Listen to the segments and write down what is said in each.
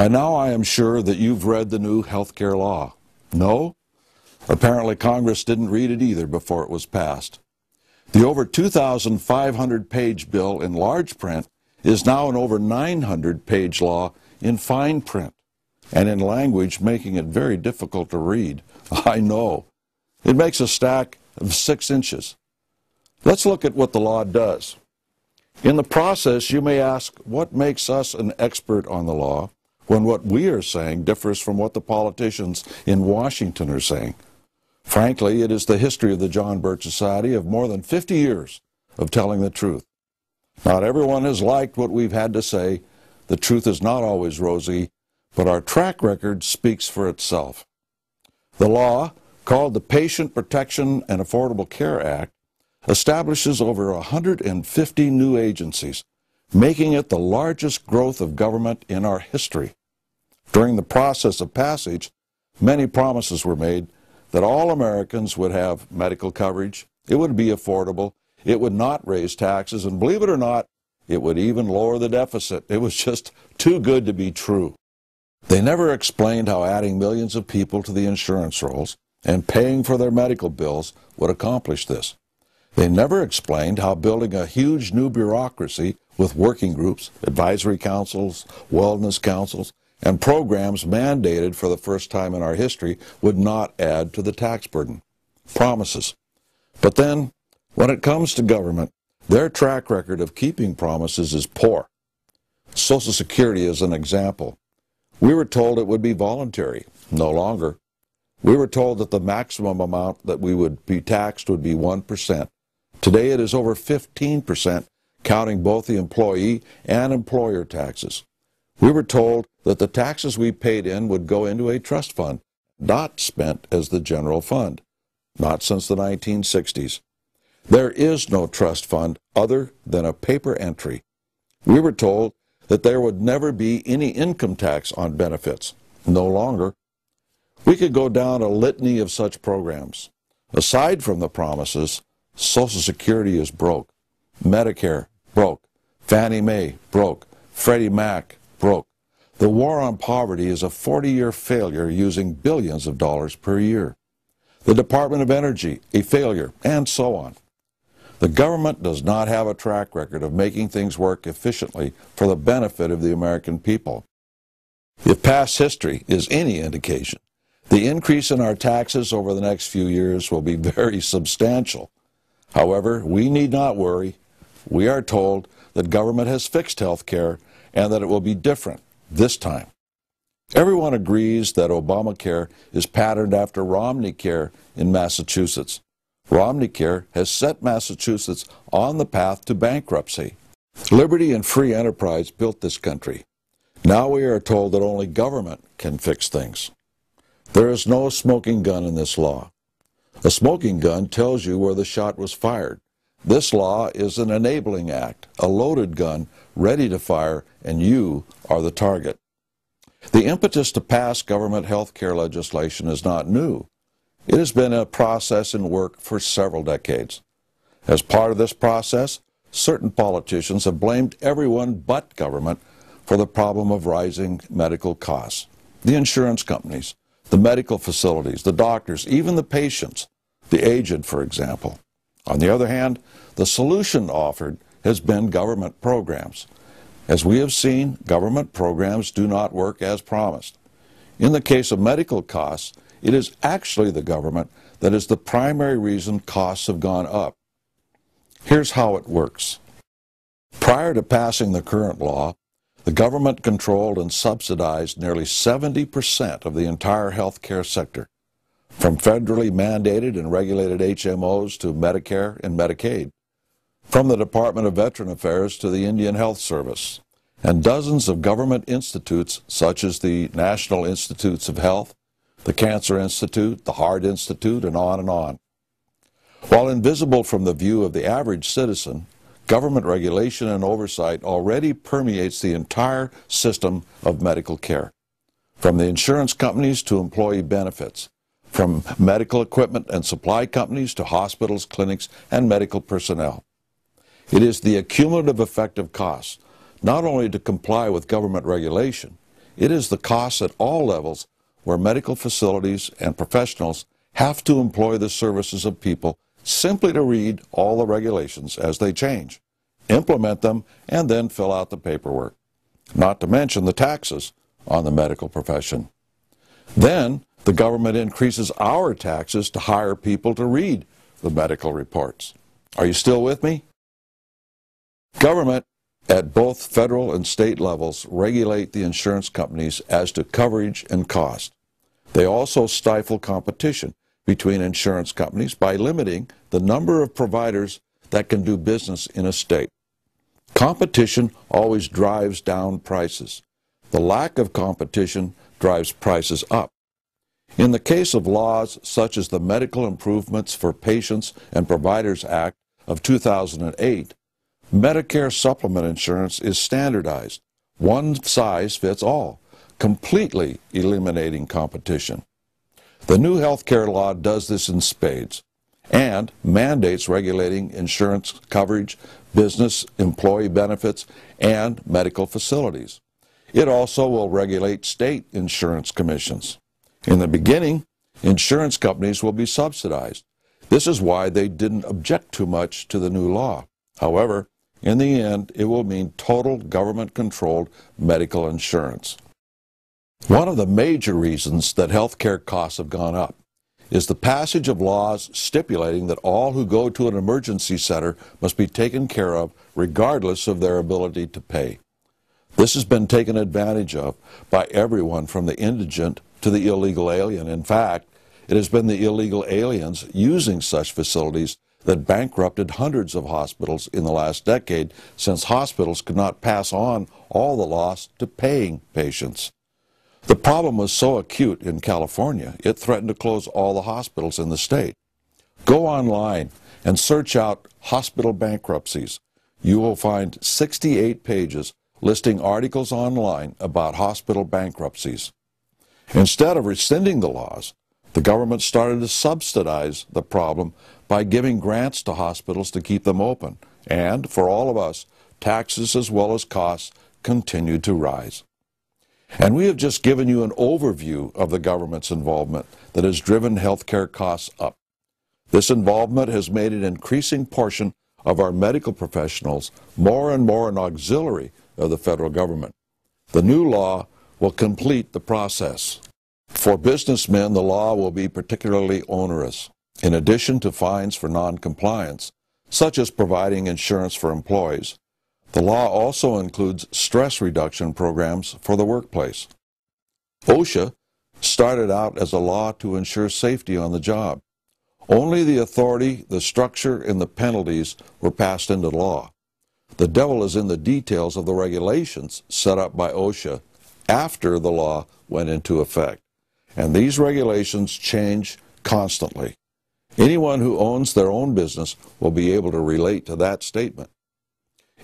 By now I am sure that you've read the new health care law. No? Apparently Congress didn't read it either before it was passed. The over 2,500-page bill in large print is now an over 900-page law in fine print, and in language making it very difficult to read. I know. It makes a stack of 6 inches. Let's look at what the law does. In the process, you may ask, what makes us an expert on the law when what we are saying differs from what the politicians in Washington are saying? Frankly, it is the history of the John Birch Society of more than 50 years of telling the truth. Not everyone has liked what we've had to say. The truth is not always rosy, but our track record speaks for itself. The law, called the Patient Protection and Affordable Care Act, establishes over 150 new agencies, making it the largest growth of government in our history. During the process of passage, many promises were made that all Americans would have medical coverage, it would be affordable, it would not raise taxes, and believe it or not, it would even lower the deficit. It was just too good to be true. They never explained how adding millions of people to the insurance rolls and paying for their medical bills would accomplish this. They never explained how building a huge new bureaucracy with working groups, advisory councils, wellness councils, and programs mandated for the first time in our history would not add to the tax burden. Promises. But then, when it comes to government, their track record of keeping promises is poor. Social Security is an example. We were told it would be voluntary. No longer. We were told that the maximum amount that we would be taxed would be 1%. Today it is over 15%, counting both the employee and employer taxes. We were told that the taxes we paid in would go into a trust fund, not spent as the general fund. Not since the 1960s. There is no trust fund other than a paper entry. We were told that there would never be any income tax on benefits. No longer. We could go down a litany of such programs. Aside from the promises, Social Security is broke. Medicare, broke. Fannie Mae, broke. Freddie Mac, broke. The war on poverty is a 40-year failure using billions of dollars per year. The Department of Energy, a failure, and so on. The government does not have a track record of making things work efficiently for the benefit of the American people. If past history is any indication, the increase in our taxes over the next few years will be very substantial. However, we need not worry. We are told that government has fixed health care and that it will be different this time. Everyone agrees that Obamacare is patterned after Romneycare in Massachusetts. Romneycare has set Massachusetts on the path to bankruptcy. Liberty and free enterprise built this country. Now we are told that only government can fix things. There is no smoking gun in this law. A smoking gun tells you where the shot was fired. This law is an enabling act, a loaded gun ready to fire, and you are the target. The impetus to pass government health care legislation is not new. It has been a process in work for several decades. As part of this process, certain politicians have blamed everyone but government for the problem of rising medical costs. The insurance companies, the medical facilities, the doctors, even the patients, the aged, for example. On the other hand, the solution offered has been government programs. As we have seen, government programs do not work as promised. In the case of medical costs, it is actually the government that is the primary reason costs have gone up. Here's how it works. Prior to passing the current law, the government controlled and subsidized nearly 70% of the entire health care sector, from federally mandated and regulated HMOs to Medicare and Medicaid, from the Department of Veteran Affairs to the Indian Health Service, and dozens of government institutes such as the National Institutes of Health, the Cancer Institute, the Heart Institute, and on and on. While invisible from the view of the average citizen, government regulation and oversight already permeates the entire system of medical care, from the insurance companies to employee benefits, from medical equipment and supply companies to hospitals, clinics, and medical personnel. It is the cumulative effect of costs, not only to comply with government regulation, it is the costs at all levels where medical facilities and professionals have to employ the services of people simply to read all the regulations as they change, implement them, and then fill out the paperwork. Not to mention the taxes on the medical profession. Then the government increases our taxes to hire people to read the medical reports. Are you still with me? Government at both federal and state levels regulate the insurance companies as to coverage and cost. They also stifle competition between insurance companies by limiting the number of providers that can do business in a state. Competition always drives down prices. The lack of competition drives prices up. In the case of laws such as the Medical Improvements for Patients and Providers Act of 2008, Medicare supplement insurance is standardized. One size fits all, completely eliminating competition. The new health care law does this in spades and mandates regulating insurance coverage, business, employee benefits, and medical facilities. It also will regulate state insurance commissions. In the beginning, insurance companies will be subsidized. This is why they didn't object too much to the new law. However, in the end, it will mean total government-controlled medical insurance. One of the major reasons that health care costs have gone up is the passage of laws stipulating that all who go to an emergency center must be taken care of regardless of their ability to pay. This has been taken advantage of by everyone from the indigent to the illegal alien. In fact, it has been the illegal aliens using such facilities that bankrupted hundreds of hospitals in the last decade, since hospitals could not pass on all the loss to paying patients. The problem was so acute in California, it threatened to close all the hospitals in the state. Go online and search out hospital bankruptcies. You will find 68 pages listing articles online about hospital bankruptcies. Instead of rescinding the laws, the government started to subsidize the problem by giving grants to hospitals to keep them open. And for all of us, taxes as well as costs continued to rise. And we have just given you an overview of the government's involvement that has driven healthcare costs up. This involvement has made an increasing portion of our medical professionals more and more an auxiliary of the federal government. The new law will complete the process. For businessmen, the law will be particularly onerous. In addition to fines for noncompliance, such as providing insurance for employees, the law also includes stress reduction programs for the workplace. OSHA started out as a law to ensure safety on the job. Only the authority, the structure, and the penalties were passed into law. The devil is in the details of the regulations set up by OSHA after the law went into effect. And these regulations change constantly. Anyone who owns their own business will be able to relate to that statement.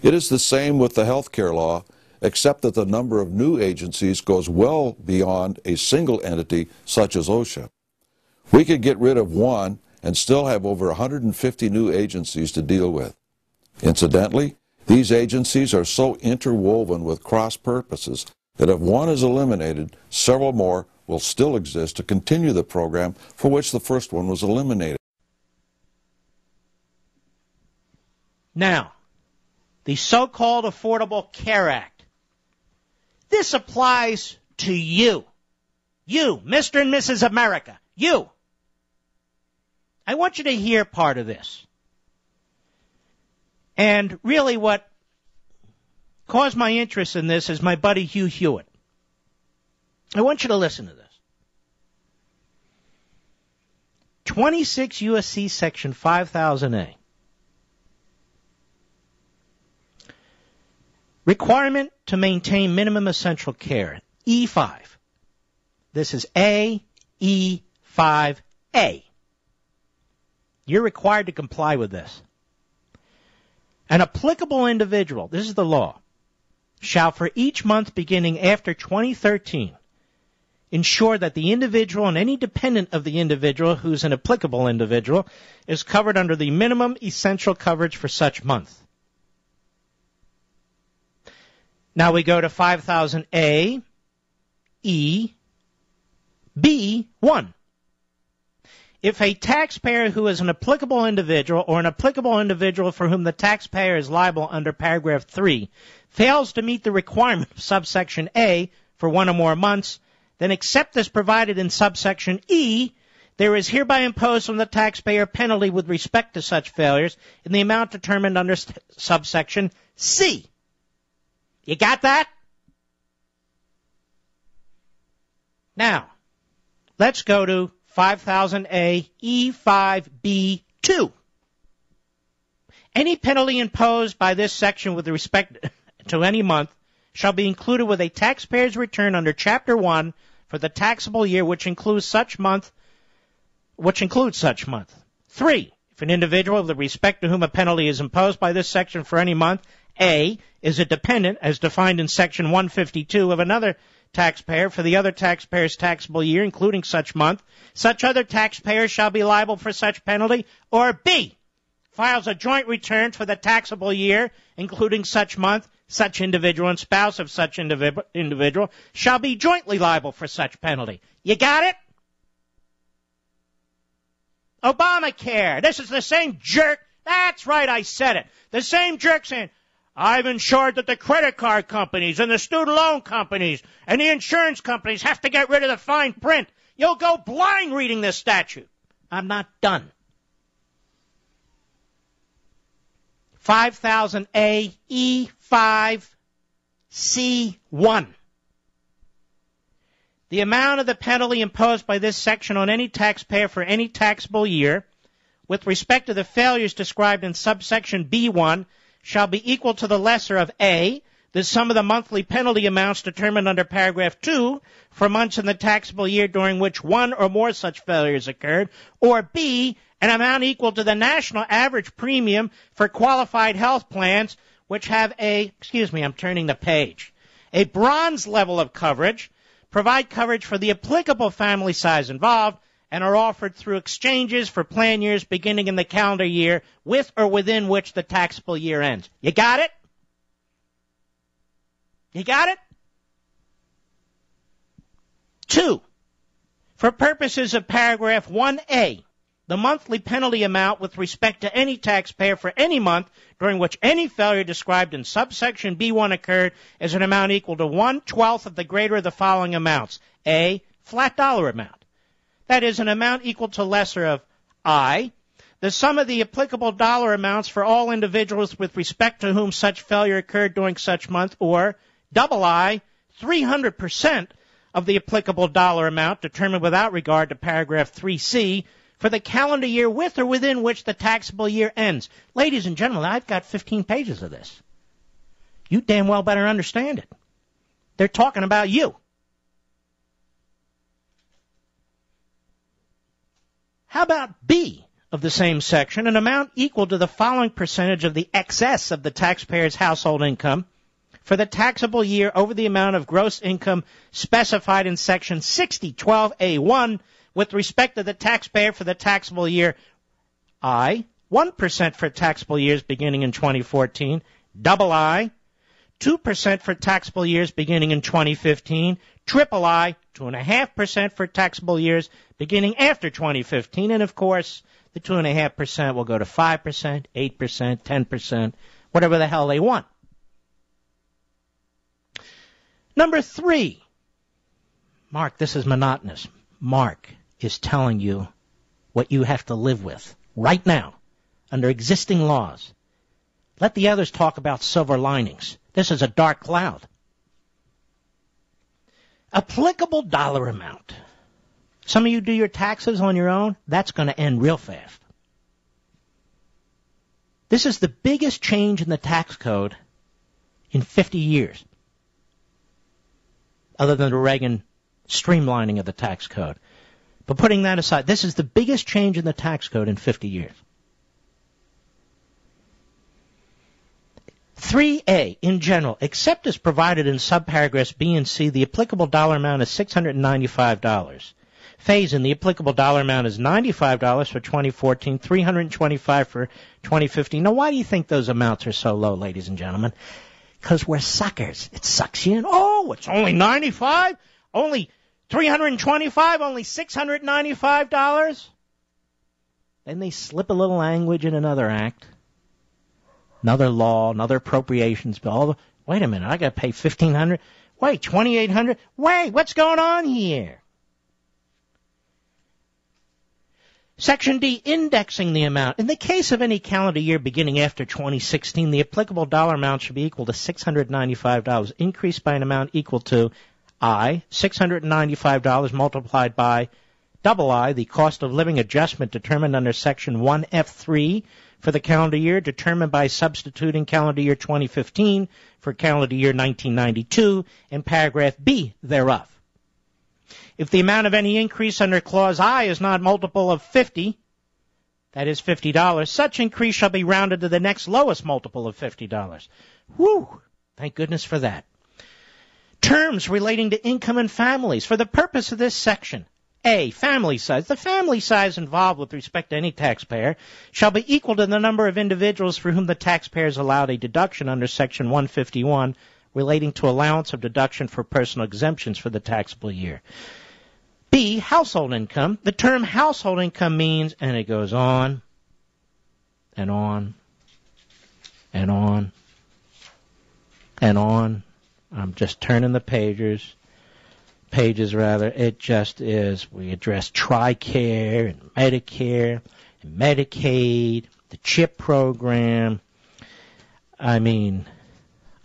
It is the same with the health care law, except that the number of new agencies goes well beyond a single entity such as OSHA. We could get rid of one and still have over 150 new agencies to deal with. Incidentally, these agencies are so interwoven with cross purposes that if one is eliminated, several more will still exist to continue the program for which the first one was eliminated. Now, the so-called Affordable Care Act. This applies to you. You, Mr. and Mrs. America. You. I want you to hear part of this. And really what caused my interest in this is my buddy Hugh Hewitt. I want you to listen to this. 26 U.S.C. Section 5000A. Requirement to maintain minimum essential care, E5. This is AE5A. You're required to comply with this. An applicable individual, this is the law, shall for each month beginning after 2013 ensure that the individual and any dependent of the individual who's an applicable individual is covered under the minimum essential coverage for such month. Now we go to 5000A, B1. If a taxpayer who is an applicable individual or an applicable individual for whom the taxpayer is liable under paragraph 3 fails to meet the requirement of subsection A for one or more months, then except as provided in subsection E, there is hereby imposed on the taxpayer penalty with respect to such failures in the amount determined under subsection C. You got that? Now, let's go to 5000A E5B2. Any penalty imposed by this section with respect to any month shall be included with a taxpayer's return under Chapter 1 for the taxable year which includes such month. 3. If an individual with respect to whom a penalty is imposed by this section for any month, A, is a dependent as defined in Section 152 of another taxpayer for the other taxpayer's taxable year, including such month, such other taxpayer shall be liable for such penalty, or B, files a joint return for the taxable year, including such month, such individual and spouse of such individual shall be jointly liable for such penalty. You got it? Obamacare. This is the same jerk. That's right, I said it. The same jerk saying, I've ensured that the credit card companies and the student loan companies and the insurance companies have to get rid of the fine print. You'll go blind reading this statute. I'm not done. 5000A E5C1. The amount of the penalty imposed by this section on any taxpayer for any taxable year with respect to the failures described in subsection B1 shall be equal to the lesser of A, the sum of the monthly penalty amounts determined under paragraph 2 for months in the taxable year during which one or more such failures occurred, or B, an amount equal to the national average premium for qualified health plans which have a bronze level of coverage, provide coverage for the applicable family size involved, and are offered through exchanges for plan years beginning in the calendar year with or within which the taxable year ends. You got it? You got it? 2. For purposes of paragraph 1A, the monthly penalty amount with respect to any taxpayer for any month during which any failure described in subsection B1 occurred is an amount equal to 1/12 of the greater of the following amounts. A, flat dollar amount. That is an amount equal to lesser of I, the sum of the applicable dollar amounts for all individuals with respect to whom such failure occurred during such month, or double I, 300% of the applicable dollar amount determined without regard to paragraph 3C for the calendar year with or within which the taxable year ends. Ladies and gentlemen, I've got 15 pages of this. You damn well better understand it. They're talking about you. How about B of the same section, an amount equal to the following percentage of the excess of the taxpayer's household income for the taxable year over the amount of gross income specified in section 6012A1 with respect to the taxpayer for the taxable year I, 1% for taxable years beginning in 2014, double I, 2% for taxable years beginning in 2015, triple I, 2.5% for taxable years beginning after 2015, and of course, the 2.5% will go to 5%, 8%, 10%, whatever the hell they want. Number 3. Mark, this is monotonous. Mark is telling you what you have to live with right now under existing laws. Let the others talk about silver linings. This is a dark cloud. Applicable dollar amount. Some of you do your taxes on your own. That's going to end real fast. This is the biggest change in the tax code in 50 years, other than the Reagan streamlining of the tax code. But putting that aside, this is the biggest change in the tax code in 50 years. 3A, in general, except as provided in subparagraphs B and C, the applicable dollar amount is $695. Phase in the applicable dollar amount is $95 for 2014, $325 for 2015. Now, why do you think those amounts are so low, ladies and gentlemen? Because we're suckers. It sucks you in. Oh, it's only $95? only $325, only $695. Then they slip a little language in another act, another law, another appropriations bill. Wait a minute, I got to pay $1,500. Wait, $2,800. Wait, what's going on here? Section D, indexing the amount. In the case of any calendar year beginning after 2016, the applicable dollar amount should be equal to $695, increased by an amount equal to I, $695 multiplied by I, the cost of living adjustment determined under Section 1F3 for the calendar year, determined by substituting calendar year 2015 for calendar year 1992 in paragraph B thereof. If the amount of any increase under Clause I is not a multiple of 50, that is $50, such increase shall be rounded to the next lowest multiple of $50. Whew! Thank goodness for that. Terms relating to income and families. For the purpose of this section, A, family size. The family size involved with respect to any taxpayer shall be equal to the number of individuals for whom the taxpayer is allowed a deduction under Section 151 relating to allowance of deduction for personal exemptions for the taxable year. B, household income. The term household income means, and it goes on and on and on and on. I'm just turning the pages. It just is. We address TRICARE and Medicare and Medicaid, the CHIP program. I mean,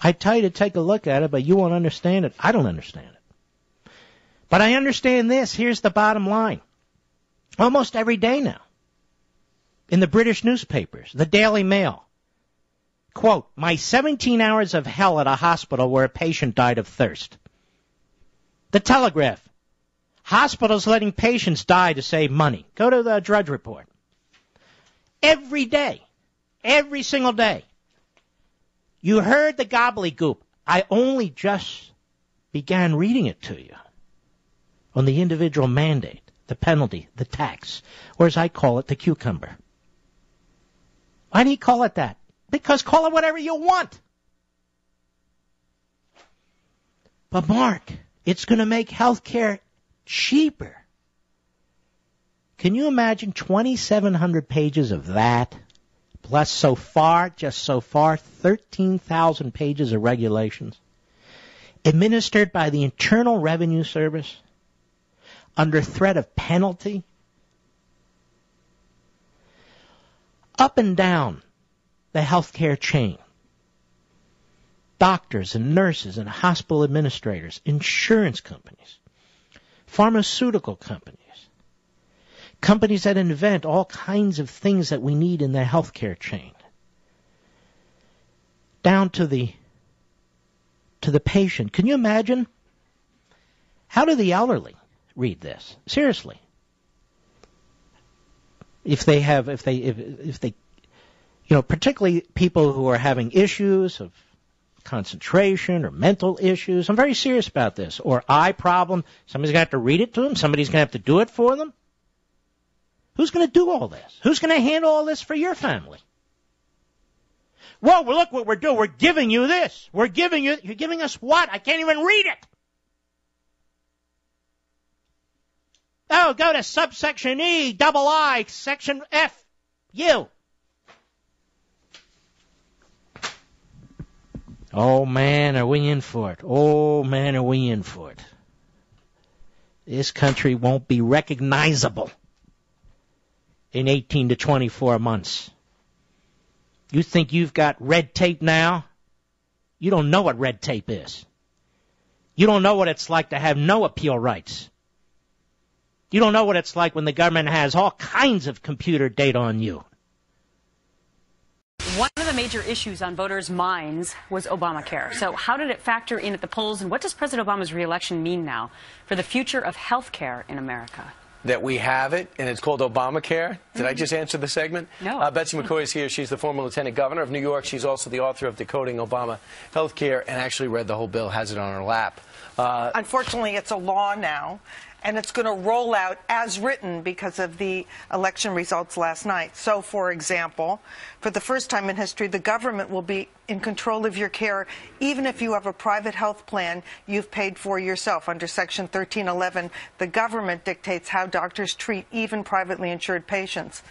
I tell you to take a look at it, but you won't understand it. I don't understand it. But I understand this. Here's the bottom line. Almost every day now, in the British newspapers, the Daily Mail, quote, my 17 hours of hell at a hospital where a patient died of thirst. The Telegraph, hospitals letting patients die to save money. Go to the Drudge Report. Every day, every single day, you heard the gobbledygook. I only just began reading it to you on the individual mandate, the penalty, the tax, or as I call it, the cucumber. Why do you call it that? Because call it whatever you want. But Mark, it's going to make health care cheaper. Can you imagine 2,700 pages of that, plus just so far, 13,000 pages of regulations, administered by the Internal Revenue Service, under threat of penalty? Up and down the healthcare chain, doctors and nurses and hospital administrators, insurance companies, pharmaceutical companies, companies that invent all kinds of things that we need in the healthcare chain, down to the patient. Can you imagine? How do the elderly read this? Seriously. If they, particularly people who are having issues of concentration or mental issues, I'm very serious about this, or eye problem, somebody's going to have to read it to them, somebody's going to have to do it for them. Who's going to do all this? Who's going to handle all this for your family? Whoa, well, look what we're doing. We're giving you this. You're giving us what? I can't even read it. Oh, go to subsection E, double I, section F, U. Oh, man, are we in for it. Oh, man, are we in for it. This country won't be recognizable in 18 to 24 months. You think you've got red tape now? You don't know what red tape is. You don't know what it's like to have no appeal rights. You don't know what it's like when the government has all kinds of computer data on you. One of the major issues on voters' minds was Obamacare. So how did it factor in at the polls, and what does President Obama's reelection mean now for the future of health care in America? That we have it, and it's called Obamacare. Did I just answer the segment? No. Betsy McCoy is here. She's the former lieutenant governor of New York. She's also the author of Decoding Obama Healthcare, and actually read the whole bill, has it on her lap. Unfortunately, it's a law now, and it's going to roll out as written because of the election results last night. So, for example, for the first time in history, the government will be in control of your care, even if you have a private health plan you've paid for yourself. Under Section 1311, the government dictates how doctors treat even privately insured patients.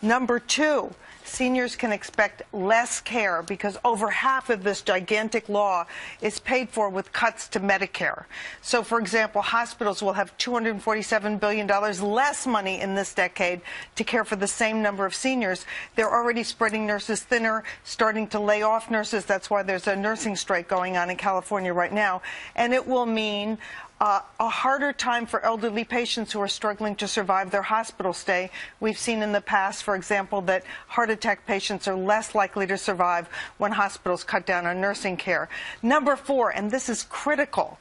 Number two, seniors can expect less care because over half of this gigantic law is paid for with cuts to Medicare. So, for example, hospitals will have $247 billion less money in this decade to care for the same number of seniors. They're already spreading nurses thinner, starting to lay off nurses. That's why there's a nursing strike going on in California right now. And it will mean a harder time for elderly patients who are struggling to survive their hospital stay. We've seen in the past, for example, that heart attack patients are less likely to survive when hospitals cut down on nursing care. Number four, and this is critical,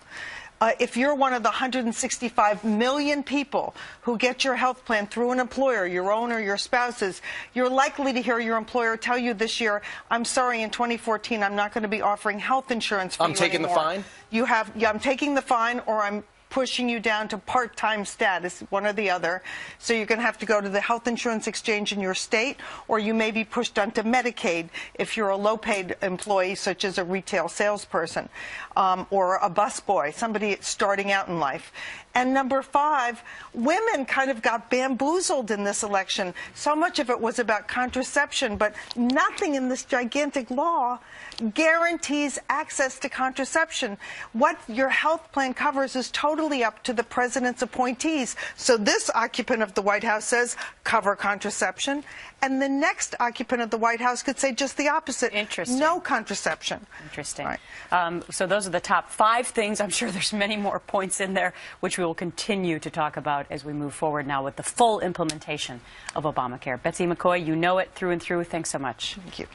if you're one of the 165 million people who get your health plan through an employer, your own or your spouse's, you're likely to hear your employer tell you this year, I'm sorry, in 2014, I'm not going to be offering health insurance for you I'm taking anymore. the fine? Yeah, I'm taking the fine, or I'm pushing you down to part-time status, one or the other. So you're going to have to go to the health insurance exchange in your state, or you may be pushed onto Medicaid if you're a low-paid employee, such as a retail salesperson or a busboy, somebody starting out in life. And number five, women kind of got bamboozled in this election. So much of it was about contraception, but nothing in this gigantic law guarantees access to contraception. What your health plan covers is totally up to the president's appointees. So this occupant of the White House says, cover contraception. And the next occupant of the White House could say just the opposite. Interesting. No contraception. Interesting. Right. So those are the top 5 things. I'm sure there's many more points in there, which we will continue to talk about as we move forward now with the full implementation of Obamacare. Betsy McCoy, you know it through and through. Thanks so much. Thank you.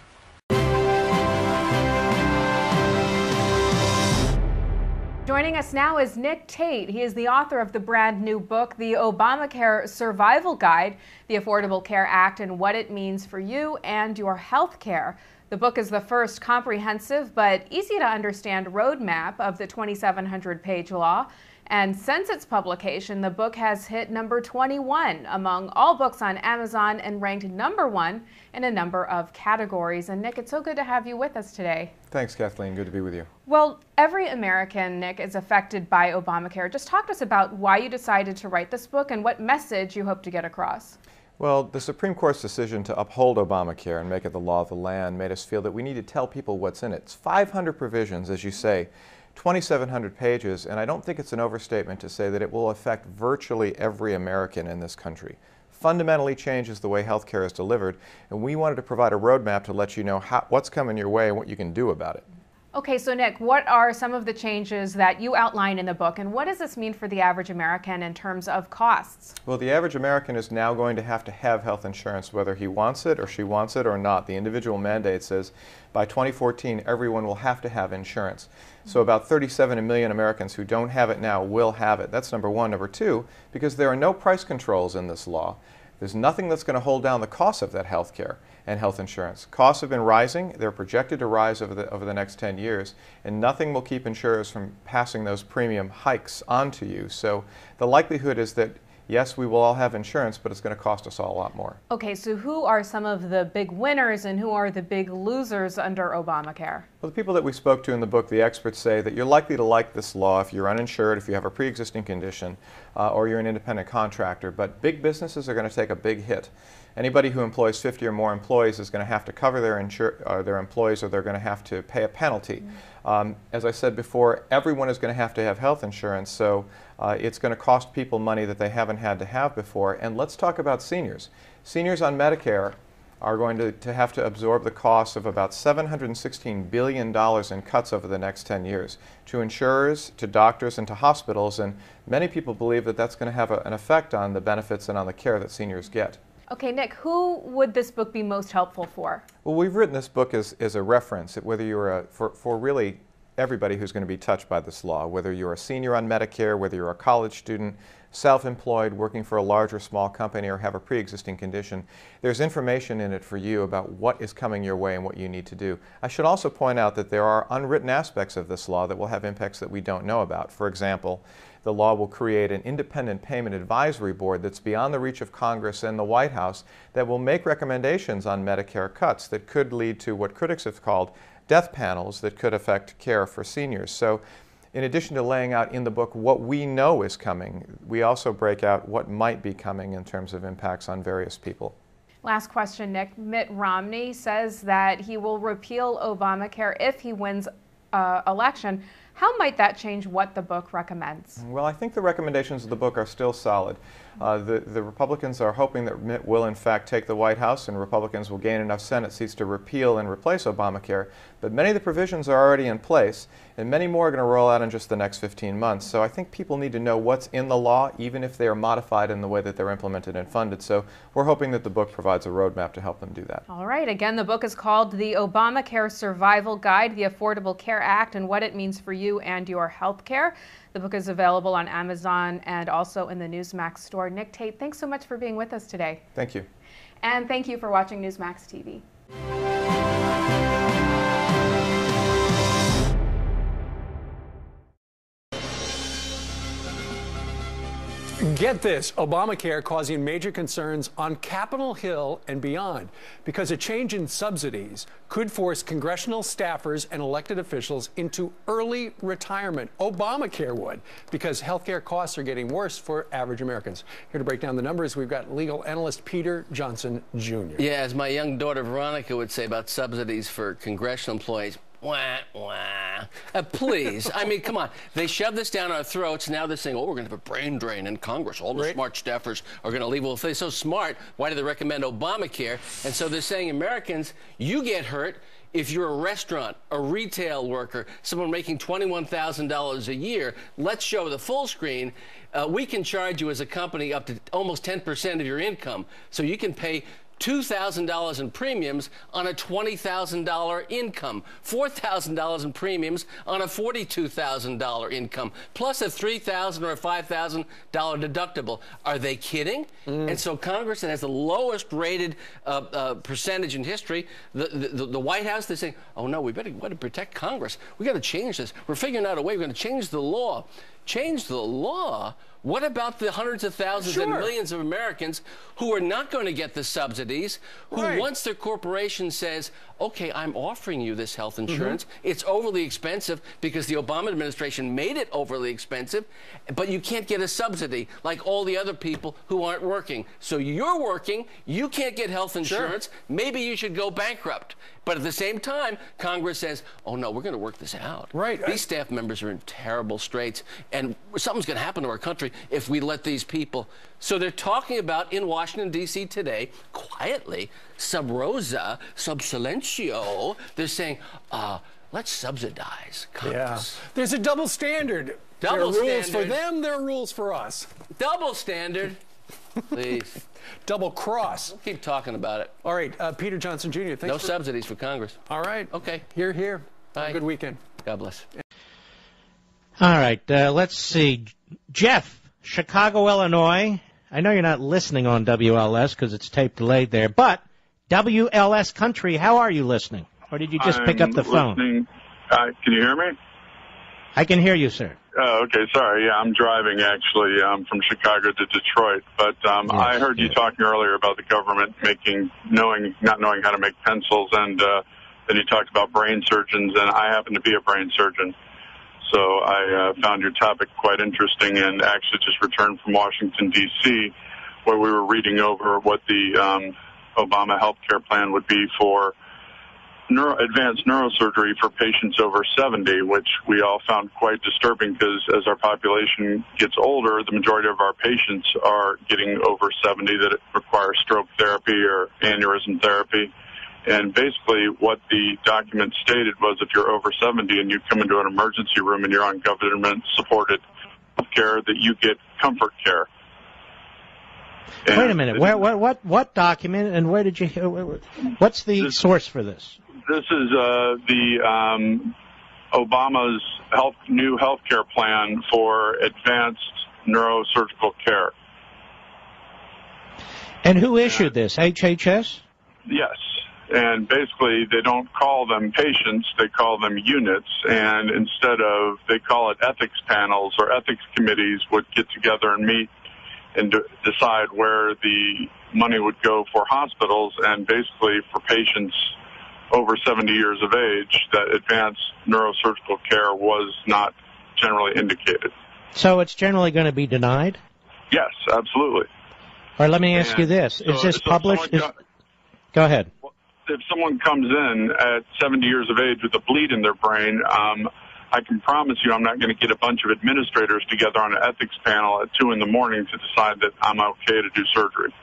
Joining us now is Nick Tate. He is the author of the brand new book, The Obamacare Survival Guide, The Affordable Care Act and What It Means for You and Your Health Care. The book is the first comprehensive but easy to understand roadmap of the 2,700-page law. And since its publication, the book has hit number 21 among all books on Amazon and ranked number 1 in a number of categories. And Nick, it's so good to have you with us today. Thanks, Kathleen. Good to be with you. Well, every American, Nick, is affected by Obamacare. Just talk to us about why you decided to write this book and what message you hope to get across. Well, the Supreme Court's decision to uphold Obamacare and make it the law of the land made us feel that we need to tell people what's in it. It's 500 provisions, as you say, 2,700 pages, and I don't think it's an overstatement to say that it will affect virtually every American in this country. Fundamentally changes the way health care is delivered, and we wanted to provide a roadmap to let you know what's coming your way and what you can do about it. Okay, so Nick, what are some of the changes that you outline in the book, and what does this mean for the average American in terms of costs? Well, the average American is now going to have health insurance whether he wants it or she wants it or not. The individual mandate says by 2014 everyone will have to have insurance. So about 37 million Americans who don't have it now will have it. That's number one. Number two, because there are no price controls in this law, there's nothing that's going to hold down the cost of that health care and health insurance. Costs have been rising. They're projected to rise over the next 10 years, and nothing will keep insurers from passing those premium hikes on to you. So the likelihood is that, yes, we will all have insurance, but it's going to cost us all a lot more. Okay, so who are some of the big winners and who are the big losers under Obamacare? Well, the people that we spoke to in the book, the experts say that you're likely to like this law if you're uninsured, if you have a pre-existing condition, or you're an independent contractor. But big businesses are going to take a big hit. Anybody who employs 50 or more employees is going to have to cover their employees, or they're going to have to pay a penalty. As I said before, everyone is going to have health insurance, so it's going to cost people money that they haven't had to have before. And let's talk about seniors. Seniors on Medicare are going to have to absorb the cost of about $716 billion in cuts over the next 10 years to insurers, to doctors, and to hospitals. And many people believe that that's going to have an effect on the benefits and on the care that seniors get. Okay, Nick, who would this book be most helpful for? Well, we've written this book as a reference, whether you're for really everybody who's going to be touched by this law, whether you're a senior on Medicare, whether you're a college student, self-employed, working for a large or small company, or have a pre-existing condition. There's information in it for you about what is coming your way and what you need to do. I should also point out that there are unwritten aspects of this law that will have impacts that we don't know about. For example, the law will create an independent payment advisory board that's beyond the reach of Congress and the White House that will make recommendations on Medicare cuts that could lead to what critics have called death panels that could affect care for seniors. So in addition to laying out in the book what we know is coming, we also break out what might be coming in terms of impacts on various people. Last question, Nick. Mitt Romney says that he will repeal Obamacare if he wins election. How might that change what the book recommends? Well, I think the recommendations of the book are still solid. The Republicans are hoping that Mitt will in fact take the White House and Republicans will gain enough Senate seats to repeal and replace Obamacare. But many of the provisions are already in place and many more are going to roll out in just the next 15 months. So I think people need to know what's in the law, even if they are modified in the way that they're implemented and funded. So we're hoping that the book provides a roadmap to help them do that. All right. Again, the book is called The Obamacare Survival Guide, the Affordable Care Act and What It Means for You and Your Health Care. The book is available on Amazon and also in the Newsmax store. Nick Tate, thanks so much for being with us today. Thank you. And thank you for watching Newsmax TV. Get this, Obamacare causing major concerns on Capitol Hill and beyond because a change in subsidies could force congressional staffers and elected officials into early retirement. Obamacare would, because healthcare costs are getting worse for average Americans. Here to break down the numbers, we've got legal analyst Peter Johnson Jr. Yeah, as my young daughter Veronica would say about subsidies for congressional employees, wah, wah. Please. I mean, come on. They shove this down our throats. Now they're saying, oh, we're going to have a brain drain in Congress. All the smart staffers are going to leave. Well, if they're so smart, why do they recommend Obamacare? And so they're saying, Americans, you get hurt if you're a restaurant, a retail worker, someone making $21,000 a year. Let's show the full screen. We can charge you as a company up to almost 10% of your income. So you can pay $2,000 in premiums on a $20,000 income, $4,000 in premiums on a $42,000 income, plus a $3,000 or a $5,000 deductible. Are they kidding? And so Congress, that has the lowest rated percentage in history, the White House, they're saying, oh no, we better protect Congress. We got to change this. We're figuring out a way. We're going to change the law. Change the law? What about the hundreds of thousands and millions of Americans who are not going to get the subsidies, who once their corporation says, okay, I'm offering you this health insurance, it's overly expensive because the Obama administration made it overly expensive, but you can't get a subsidy like all the other people who aren't working. So you're working, you can't get health insurance, maybe you should go bankrupt. But at the same time, Congress says, oh no, we're going to work this out. These staff members are in terrible straits, and something's going to happen to our country if we let these people. So they're talking about in Washington, D.C. today, quietly, sub rosa, sub silencio, they're saying, let's subsidize Congress. There's a double standard. There are rules for them, there are rules for us. Double standard. Please. Double cross. We'll keep talking about it. All right, Peter Johnson Jr., thanks. No subsidies for Congress. All right. Okay. Here, here. Bye. Have a good weekend. God bless. All right, let's see. Jeff, Chicago, Illinois. I know you're not listening on WLS because it's tape delayed there, but WLS Country, how are you listening? Or did you just pick up the phone? Can you hear me? I can hear you, sir. Oh, okay. Sorry. Yeah, I'm driving, actually, from Chicago to Detroit. But I heard you talking earlier about the government not knowing how to make pencils, and then you talked about brain surgeons, and I happen to be a brain surgeon. So I found your topic quite interesting and actually just returned from Washington, D.C., where we were reading over what the Obama health care plan would be for advanced neurosurgery for patients over 70, which we all found quite disturbing because as our population gets older, the majority of our patients are getting over 70 that require stroke therapy or aneurysm therapy. And basically what the document stated was if you're over 70 and you come into an emergency room and you're on government-supported health care, that you get comfort care. And wait a minute. What document and where did you? What's the source for this? This is the Obama's new health care plan for advanced neurosurgical care. And who issued this? HHS? Yes. And basically, they don't call them patients, they call them units. And instead of, they call it ethics panels or ethics committees would get together and meet and decide where the money would go for hospitals, and basically for patients over 70 years of age, that advanced neurosurgical care was not generally indicated. So it's generally going to be denied? Yes, absolutely. Or let me ask you this. Is this published? Go ahead. If someone comes in at 70 years of age with a bleed in their brain, I can promise you I'm not going to get a bunch of administrators together on an ethics panel at 2 in the morning to decide that I'm okay to do surgery.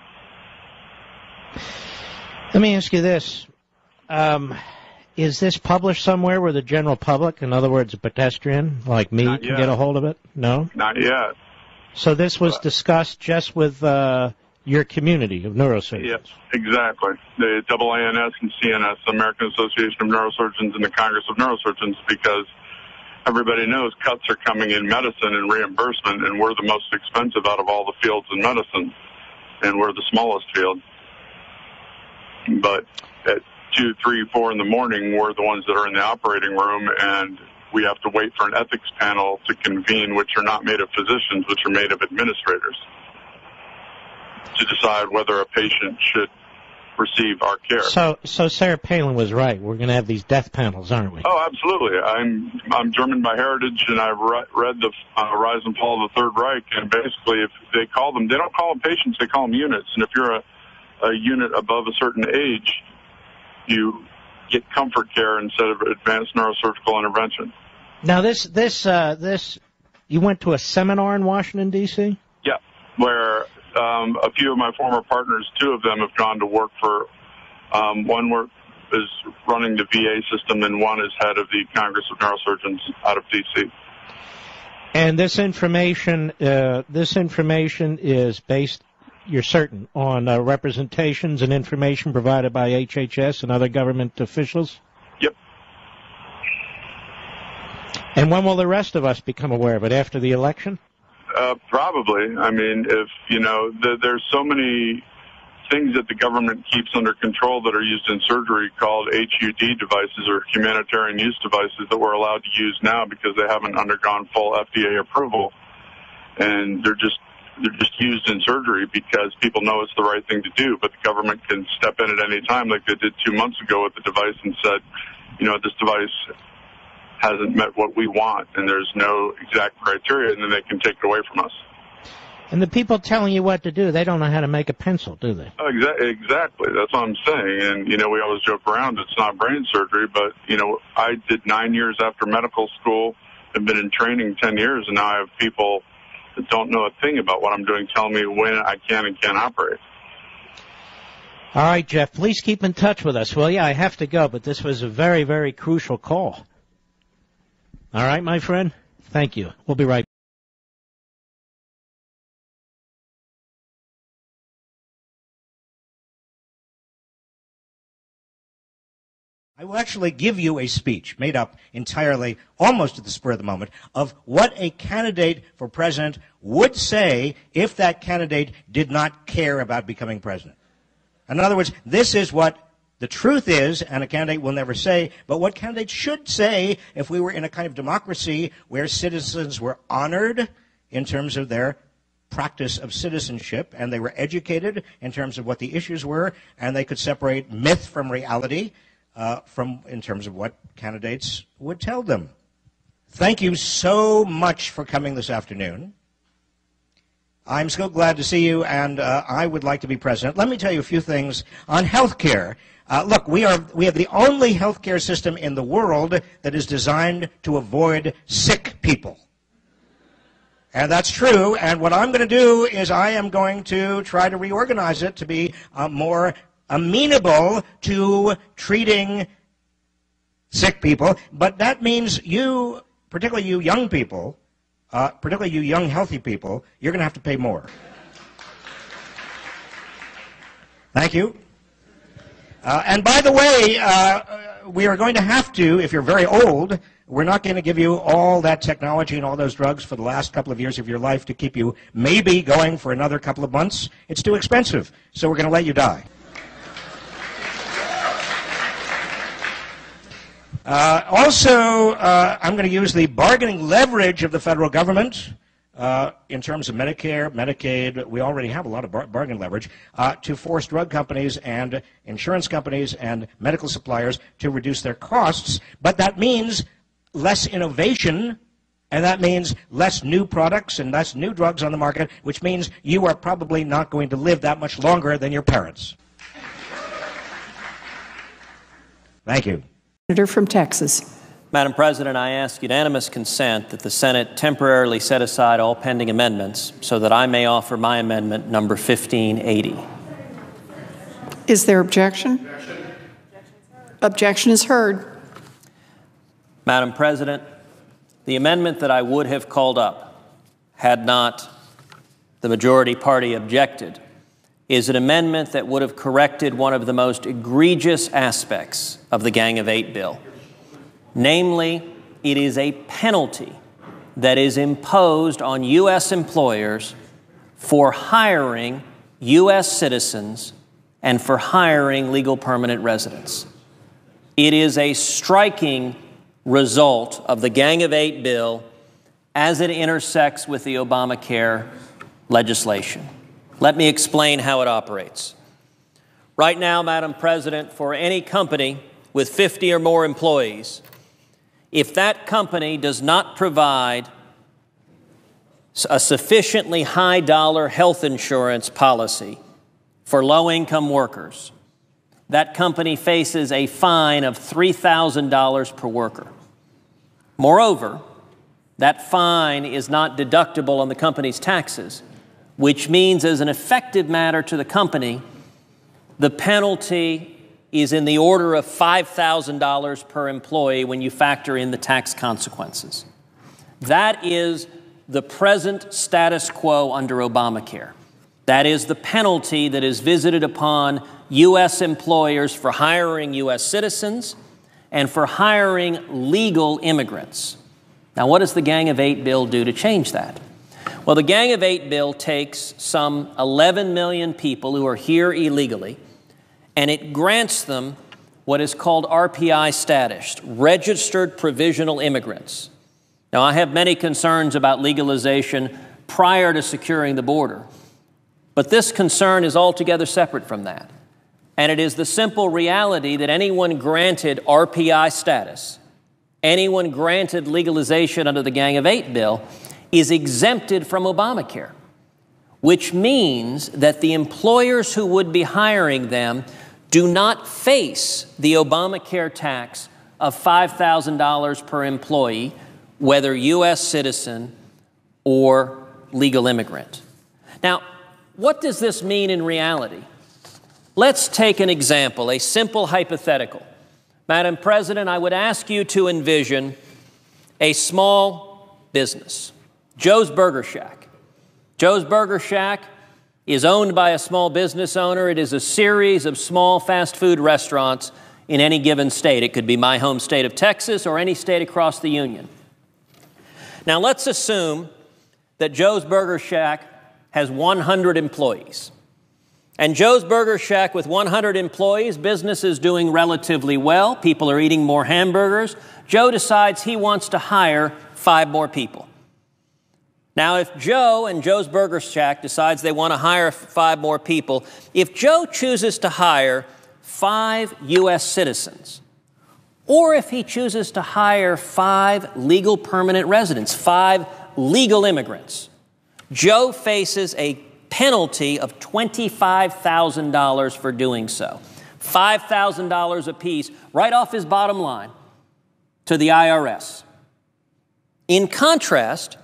Let me ask you this. Is this published somewhere where the general public, in other words, a pedestrian like me, can get a hold of it? No? Not yet. So this was discussed just with your community of neurosurgeons? Yes, exactly. The AANS and CNS, the American Association of Neurosurgeons, and the Congress of Neurosurgeons, because everybody knows cuts are coming in medicine and reimbursement, and we're the most expensive out of all the fields in medicine, and we're the smallest field. But at 2, 3, 4 in the morning, we're the ones that are in the operating room, and we have to wait for an ethics panel to convene, which are not made of physicians, which are made of administrators, to decide whether a patient should receive our care. So Sarah Palin was right. We're going to have these death panels, aren't we? Oh, absolutely. I'm German by heritage, and I've read the Rise and Fall of the Third Reich, and basically if they call them, they don't call them patients, they call them units. And if you're a unit above a certain age, you get comfort care instead of advanced neurosurgical intervention. Now, this, you went to a seminar in Washington, D.C.? Yeah, where a few of my former partners, 2 of them have gone to work for, one is running the VA system, and one is head of the Congress of Neurosurgeons out of D.C. And this information is based, you're certain, on representations and information provided by HHS and other government officials? Yep. And when will the rest of us become aware of it? After the election? Probably. I mean, if, there's so many things that the government keeps under control that are used in surgery called HUD devices, or humanitarian use devices, that we're allowed to use now because they haven't undergone full FDA approval. And they're just used in surgery because people know it's the right thing to do, but the government can step in at any time, like they did 2 months ago with the device, and said, this device hasn't met what we want, and there's no exact criteria, and then they can take it away from us. And the people telling you what to do, they don't know how to make a pencil, do they? Exactly. That's what I'm saying. And, we always joke around, it's not brain surgery, but, I did 9 years after medical school, have been in training 10 years, and now I have people that don't know a thing about what I'm doing telling me when I can and can't operate. All right, Jeff, please keep in touch with us. Well, yeah, I have to go, but this was a very, very crucial call. All right, my friend? Thank you. We'll be right back. I will actually give you a speech made up entirely, almost at the spur of the moment, of what a candidate for president would say if that candidate did not care about becoming president. In other words, this is what the truth is, and a candidate will never say, but what candidates should say if we were in a kind of democracy where citizens were honored in terms of their practice of citizenship, and they were educated in terms of what the issues were, and they could separate myth from reality, in terms of what candidates would tell them. Thank you so much for coming this afternoon. I'm so glad to see you, and I would like to be president. Let me tell you a few things on health care. Look, we have the only health care system in the world that is designed to avoid sick people. And that's true, and what I'm going to do is I am going to try to reorganize it to be more amenable to treating sick people, but that means you, particularly you young people, particularly you young healthy people, you're going to have to pay more. Thank you. And by the way, we are going to have to, if you're very old, We're not going to give you all that technology and all those drugs for the last couple of years of your life to keep you maybe going for another couple of months. It's too expensive, so we're going to let you die. I'm going to use the bargaining leverage of the federal government in terms of Medicare, Medicaid. We already have a lot of bargain leverage to force drug companies and insurance companies and medical suppliers to reduce their costs. But that means less innovation, and that means less new products and less new drugs on the market, which means you are probably not going to live that much longer than your parents. Thank you. Senator from Texas. Madam President, I ask unanimous consent that the Senate temporarily set aside all pending amendments so that I may offer my amendment number 1580. Is there objection? Objection is heard. Madam President, the amendment that I would have called up had not the majority party objected is an amendment that would have corrected one of the most egregious aspects of the Gang of Eight bill. Namely, it is a penalty that is imposed on U.S. employers for hiring U.S. citizens and for hiring legal permanent residents. It is a striking result of the Gang of Eight bill as it intersects with the Obamacare legislation. Let me explain how it operates. Right now, Madam President, for any company with 50 or more employees, if that company does not provide a sufficiently high-dollar health insurance policy for low-income workers, that company faces a fine of $3,000 per worker. Moreover, that fine is not deductible on the company's taxes, which means as an effective matter to the company, the penalty is in the order of $5,000 per employee when you factor in the tax consequences. That is the present status quo under Obamacare. That is the penalty that is visited upon U.S. employers for hiring U.S. citizens and for hiring legal immigrants. Now, what does the Gang of Eight bill do to change that? Well, the Gang of Eight bill takes some 11 million people who are here illegally, and it grants them what is called RPI status, registered provisional immigrants. Now, I have many concerns about legalization prior to securing the border, but this concern is altogether separate from that. And it is the simple reality that anyone granted RPI status, anyone granted legalization under the Gang of Eight bill, is exempted from Obamacare, which means that the employers who would be hiring them do not face the Obamacare tax of $5,000 per employee, whether U.S. citizen or legal immigrant. Now, what does this mean in reality? Let's take an example, a simple hypothetical. Madam President, I would ask you to envision a small business, Joe's Burger Shack. Joe's Burger Shack is owned by a small business owner. It is a series of small fast food restaurants in any given state. It could be my home state of Texas or any state across the union. Now, let's assume that Joe's Burger Shack has 100 employees. And Joe's Burger Shack with 100 employees, business is doing relatively well. People are eating more hamburgers. Joe decides he wants to hire 5 more people. Now, if Joe and Joe's Burger Shack decides they want to hire 5 more people, if Joe chooses to hire 5 U.S. citizens, or if he chooses to hire 5 legal permanent residents, 5 legal immigrants, Joe faces a penalty of $25,000 for doing so. $5,000 apiece right off his bottom line to the IRS. In contrast,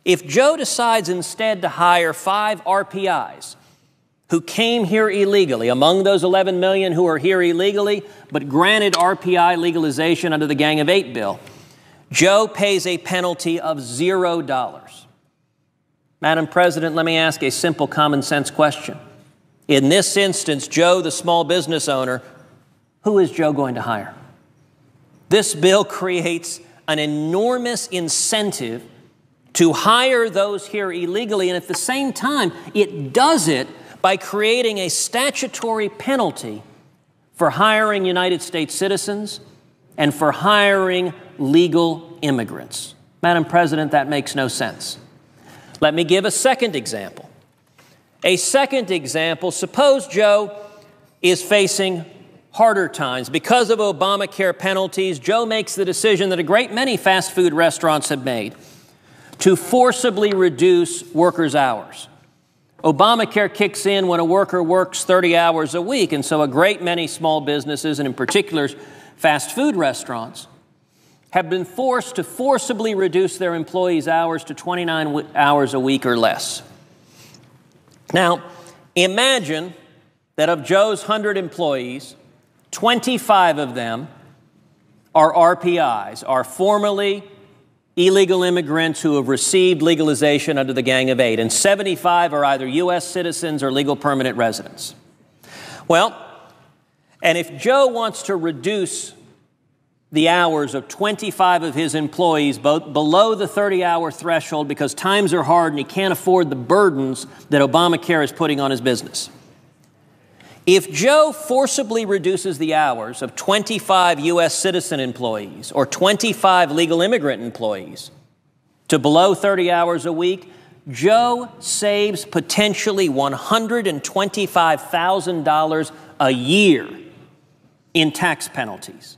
if Joe decides instead to hire 5 RPIs who came here illegally, among those 11 million who are here illegally but granted RPI legalization under the Gang of Eight bill, Joe pays a penalty of $0. Madam President, let me ask a simple common sense question. In this instance, Joe, the small business owner, who is Joe going to hire? This bill creates an enormous incentive to hire those here illegally, and at the same time, it does it by creating a statutory penalty for hiring United States citizens and for hiring legal immigrants. Madam President, that makes no sense. Let me give a second example. A second example, suppose Joe is facing harder times. Because of Obamacare penalties, Joe makes the decision that a great many fast food restaurants have made to forcibly reduce workers' hours. Obamacare kicks in when a worker works 30 hours a week, and so a great many small businesses, and in particular fast food restaurants, have been forced to forcibly reduce their employees' hours to 29 hours a week or less. Now, imagine that of Joe's 100 employees, 25 of them are RPIs, are formerly illegal immigrants who have received legalization under the Gang of Eight, and 75 are either U.S. citizens or legal permanent residents. Well, and if Joe wants to reduce the hours of 25 of his employees both below the 30-hour threshold because times are hard and he can't afford the burdens that Obamacare is putting on his business, if Joe forcibly reduces the hours of 25 U.S. citizen employees or 25 legal immigrant employees to below 30 hours a week, Joe saves potentially $125,000 a year in tax penalties.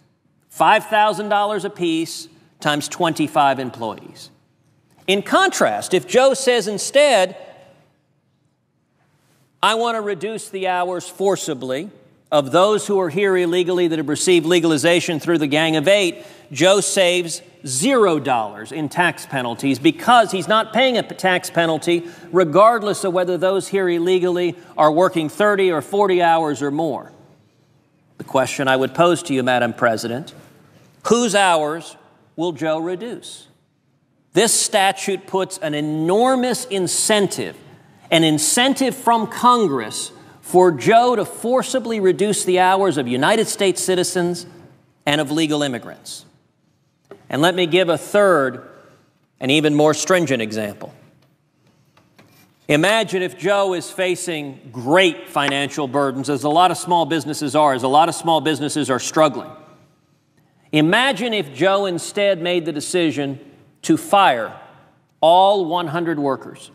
$5,000 apiece times 25 employees. In contrast, if Joe says instead, I want to reduce the hours forcibly of those who are here illegally that have received legalization through the Gang of Eight, Joe saves $0 in tax penalties because he's not paying a tax penalty regardless of whether those here illegally are working 30 or 40 hours or more. The question I would pose to you, Madam President, whose hours will Joe reduce? This statute puts an enormous incentive, an incentive from Congress for Joe to forcibly reduce the hours of United States citizens and of legal immigrants. And let me give a third and even more stringent example. Imagine if Joe is facing great financial burdens, as a lot of small businesses are, as a lot of small businesses are struggling. Imagine if Joe instead made the decision to fire all 100 workers.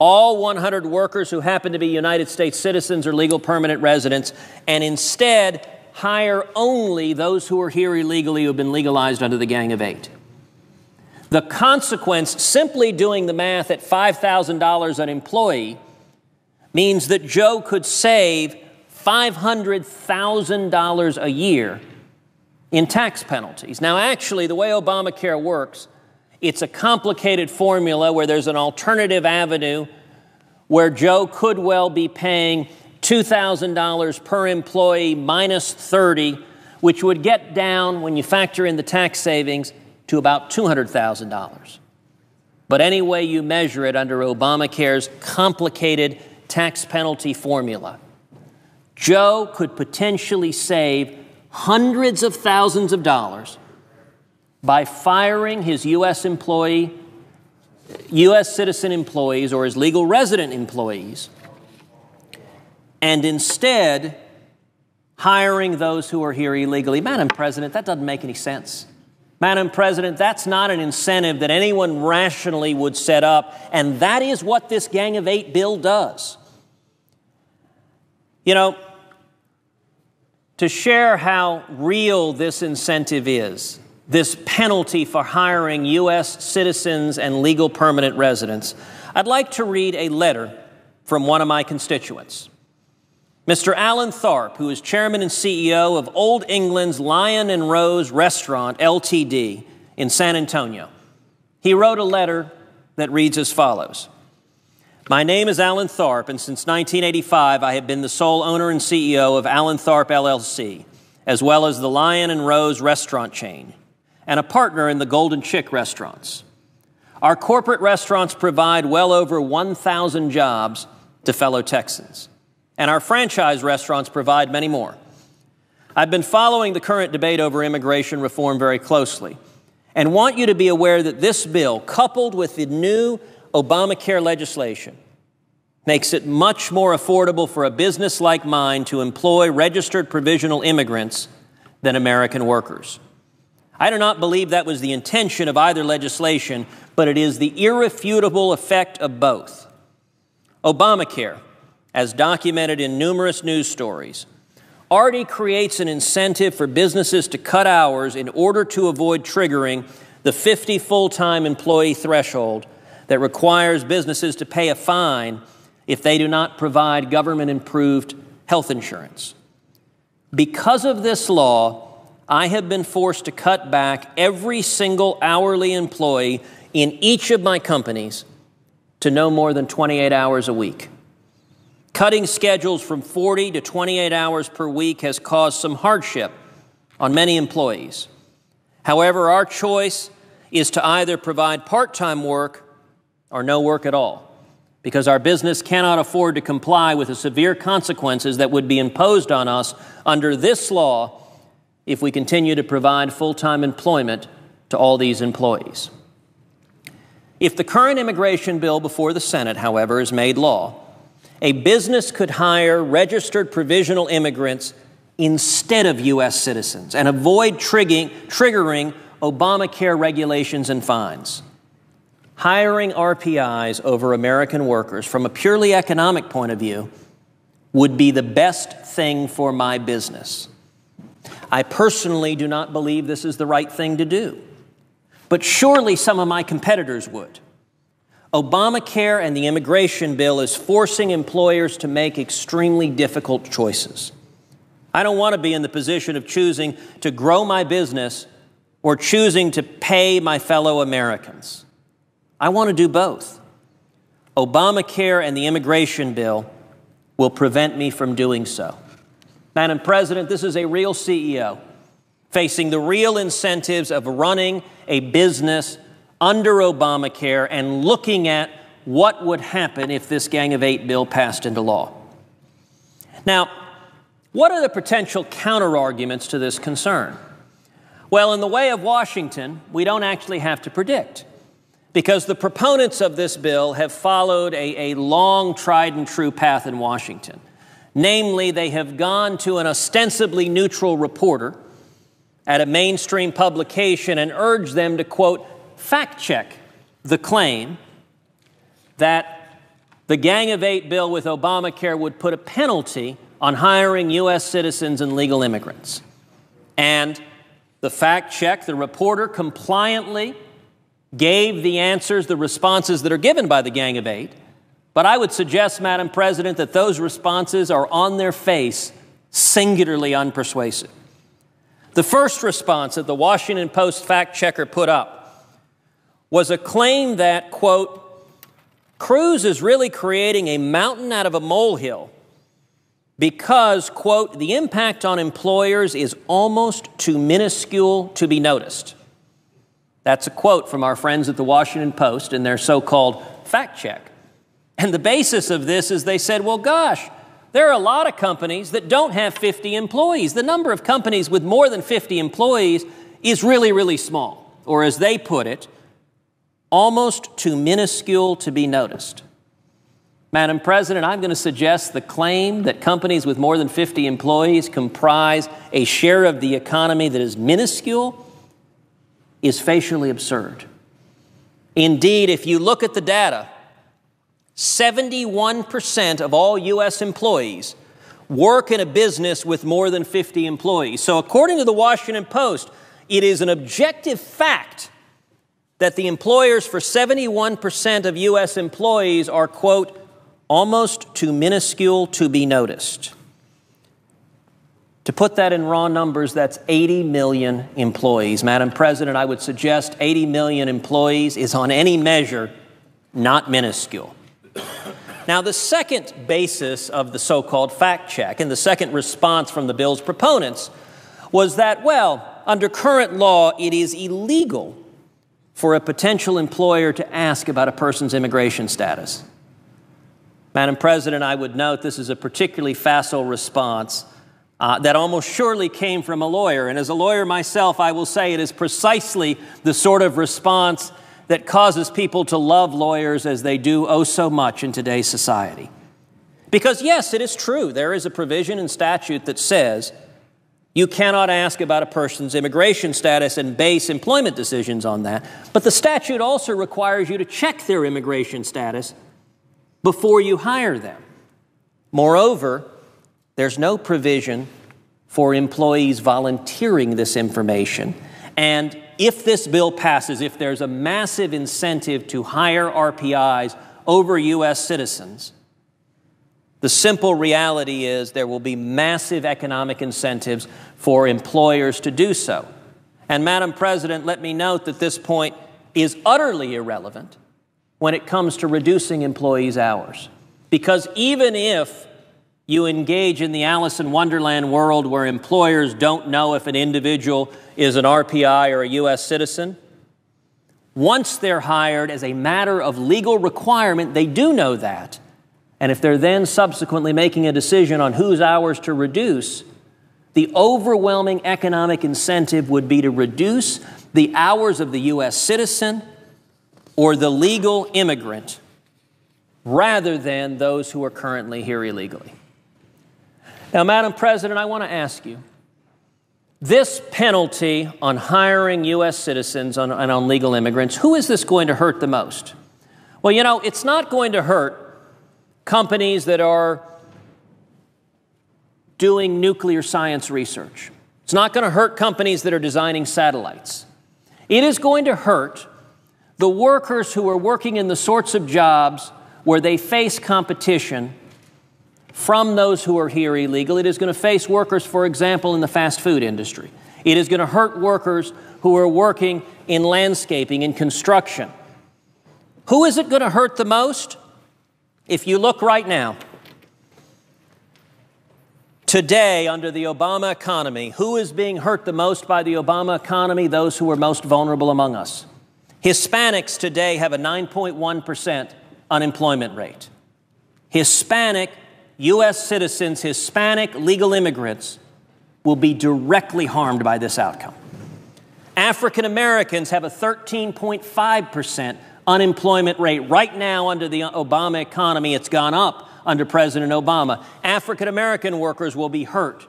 All 100 workers who happen to be United States citizens or legal permanent residents, and instead hire only those who are here illegally who have been legalized under the Gang of Eight. The consequence, simply doing the math at $5,000 an employee, means that Joe could save $500,000 a year in tax penalties. Now, actually, the way Obamacare works, it's a complicated formula where there's an alternative avenue where Joe could well be paying $2,000 per employee minus 30, which would get down, when you factor in the tax savings, to about $200,000. But any way you measure it under Obamacare's complicated tax penalty formula, Joe could potentially save hundreds of thousands of dollars by firing his U.S. citizen employees or his legal resident employees, and instead hiring those who are here illegally. Madam President, that doesn't make any sense. Madam President, that's not an incentive that anyone rationally would set up, and that is what this Gang of Eight bill does. You know, to share how real this incentive is, this penalty for hiring U.S. citizens and legal permanent residents, I'd like to read a letter from one of my constituents. Mr. Alan Tharp, who is chairman and CEO of Old England's Lion and Rose Restaurant, Ltd. in San Antonio. He wrote a letter that reads as follows. My name is Alan Tharp, and since 1985, I have been the sole owner and CEO of Alan Tharp, LLC, as well as the Lion and Rose restaurant chain, and a partner in the Golden Chick restaurants. Our corporate restaurants provide well over 1,000 jobs to fellow Texans, and our franchise restaurants provide many more. I've been following the current debate over immigration reform very closely, and want you to be aware that this bill, coupled with the new Obamacare legislation, makes it much more affordable for a business like mine to employ registered provisional immigrants than American workers. I do not believe that was the intention of either legislation, but it is the irrefutable effect of both. Obamacare, as documented in numerous news stories, already creates an incentive for businesses to cut hours in order to avoid triggering the 50 full-time employee threshold that requires businesses to pay a fine if they do not provide government-improved health insurance. Because of this law, I have been forced to cut back every single hourly employee in each of my companies to no more than 28 hours a week. Cutting schedules from 40 to 28 hours per week has caused some hardship on many employees. However, our choice is to either provide part-time work or no work at all, because our business cannot afford to comply with the severe consequences that would be imposed on us under this law if we continue to provide full-time employment to all these employees. If the current immigration bill before the Senate, however, is made law, a business could hire registered provisional immigrants instead of U.S. citizens and avoid triggering Obamacare regulations and fines. Hiring RPIs over American workers from a purely economic point of view would be the best thing for my business. I personally do not believe this is the right thing to do, but surely some of my competitors would. Obamacare and the immigration bill is forcing employers to make extremely difficult choices. I don't want to be in the position of choosing to grow my business or choosing to pay my fellow Americans. I want to do both. Obamacare and the immigration bill will prevent me from doing so. Madam President, this is a real CEO facing the real incentives of running a business under Obamacare and looking at what would happen if this Gang of Eight bill passed into law. Now, what are the potential counterarguments to this concern? Well, in the way of Washington, we don't actually have to predict, because the proponents of this bill have followed a long tried and true path in Washington. Namely, they have gone to an ostensibly neutral reporter at a mainstream publication and urged them to, quote, fact-check the claim that the Gang of Eight bill with Obamacare would put a penalty on hiring U.S. citizens and legal immigrants. And the fact-check, the reporter compliantly gave the answers, the responses that are given by the Gang of Eight. But I would suggest, Madam President, that those responses are on their face singularly unpersuasive. The first response that the Washington Post fact-checker put up was a claim that, quote, Cruz is really creating a mountain out of a molehill because, quote, the impact on employers is almost too minuscule to be noticed. That's a quote from our friends at the Washington Post in their so-called fact check. And the basis of this is they said, well, gosh, there are a lot of companies that don't have 50 employees. The number of companies with more than 50 employees is really, really small. Or as they put it, almost too minuscule to be noticed. Madam President, I'm going to suggest the claim that companies with more than 50 employees comprise a share of the economy that is minuscule is facially absurd. Indeed, if you look at the data, 71% of all U.S. employees work in a business with more than 50 employees. So according to the Washington Post, it is an objective fact that the employers for 71% of U.S. employees are, quote, almost too minuscule to be noticed. To put that in raw numbers, that's 80 million employees. Madam President, I would suggest 80 million employees is on any measure not minuscule. Now, the second basis of the so-called fact check and the second response from the bill's proponents was that, well, under current law, it is illegal for a potential employer to ask about a person's immigration status. Madam President, I would note this is a particularly facile response that almost surely came from a lawyer. And as a lawyer myself, I will say it is precisely the sort of response that causes people to love lawyers as they do oh so much in today's society. Because yes, it is true, there is a provision in statute that says you cannot ask about a person's immigration status and base employment decisions on that. But the statute also requires you to check their immigration status before you hire them. Moreover, there's no provision for employees volunteering this information. And if this bill passes, if there's a massive incentive to hire RPIs over U.S. citizens, the simple reality is there will be massive economic incentives for employers to do so. And Madam President, let me note that this point is utterly irrelevant when it comes to reducing employees' hours. Because even if you engage in the Alice in Wonderland world where employers don't know if an individual is an RPI or a U.S. citizen, once they're hired as a matter of legal requirement, they do know that. And if they're then subsequently making a decision on whose hours to reduce, the overwhelming economic incentive would be to reduce the hours of the U.S. citizen or the legal immigrant rather than those who are currently here illegally. Now, Madam President, I want to ask you, this penalty on hiring U.S. citizens and on legal immigrants, who is this going to hurt the most? Well, you know, it's not going to hurt companies that are doing nuclear science research. It's not going to hurt companies that are designing satellites. It is going to hurt the workers who are working in the sorts of jobs where they face competition from those who are here illegal. It is going to face workers, for example, in the fast food industry. It is going to hurt workers who are working in landscaping and construction. Who is it going to hurt the most? If you look right now, today under the Obama economy, who is being hurt the most by the Obama economy? Those who are most vulnerable among us. Hispanics today have a 9.1% unemployment rate. Hispanic U.S. citizens, Hispanic legal immigrants will be directly harmed by this outcome. African Americans have a 13.5% unemployment rate. Right now, under the Obama economy, it's gone up under President Obama. African American workers will be hurt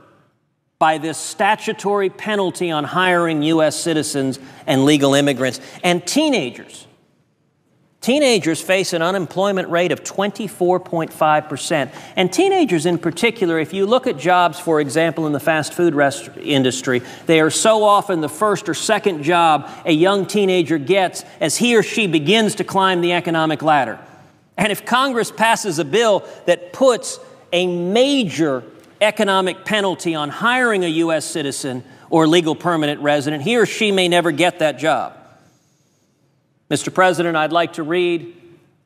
by this statutory penalty on hiring U.S. citizens and legal immigrants. And teenagers face an unemployment rate of 24.5%. And teenagers in particular, if you look at jobs, for example, in the fast food industry, they are so often the first or second job a young teenager gets as he or she begins to climb the economic ladder. And if Congress passes a bill that puts a major economic penalty on hiring a U.S. citizen or legal permanent resident, he or she may never get that job. Mr. President, I'd like to read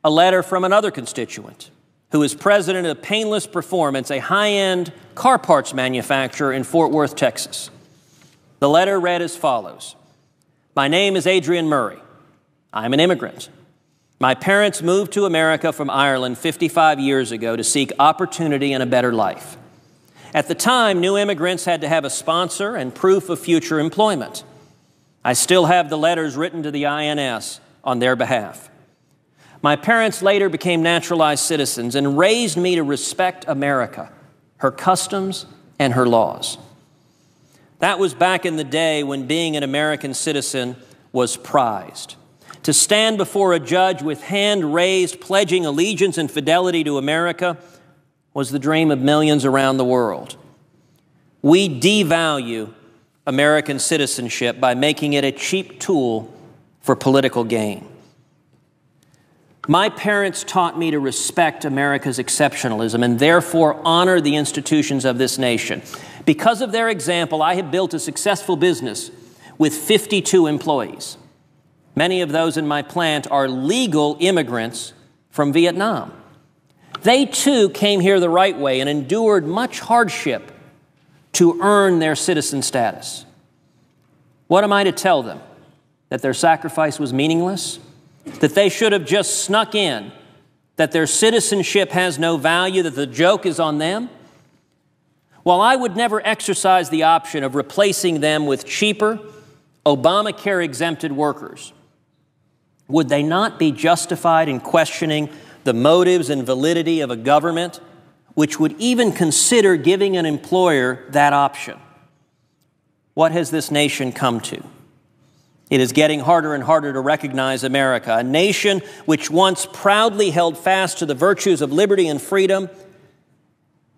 a letter from another constituent who is president of Painless Performance, a high-end car parts manufacturer in Fort Worth, Texas. The letter read as follows. My name is Adrian Murray. I'm an immigrant. My parents moved to America from Ireland 55 years ago to seek opportunity and a better life. At the time, new immigrants had to have a sponsor and proof of future employment. I still have the letters written to the INS on their behalf. My parents later became naturalized citizens and raised me to respect America, her customs, and her laws. That was back in the day when being an American citizen was prized. To stand before a judge with hand raised, pledging allegiance and fidelity to America was the dream of millions around the world. We devalue American citizenship by making it a cheap tool for political gain. My parents taught me to respect America's exceptionalism and therefore honor the institutions of this nation. Because of their example, I have built a successful business with 52 employees. Many of those in my plant are legal immigrants from Vietnam. They too came here the right way and endured much hardship to earn their citizen status. What am I to tell them? That their sacrifice was meaningless? That they should have just snuck in? That their citizenship has no value? That the joke is on them? While I would never exercise the option of replacing them with cheaper, Obamacare-exempted workers, would they not be justified in questioning the motives and validity of a government which would even consider giving an employer that option? What has this nation come to? It is getting harder and harder to recognize America, a nation which once proudly held fast to the virtues of liberty and freedom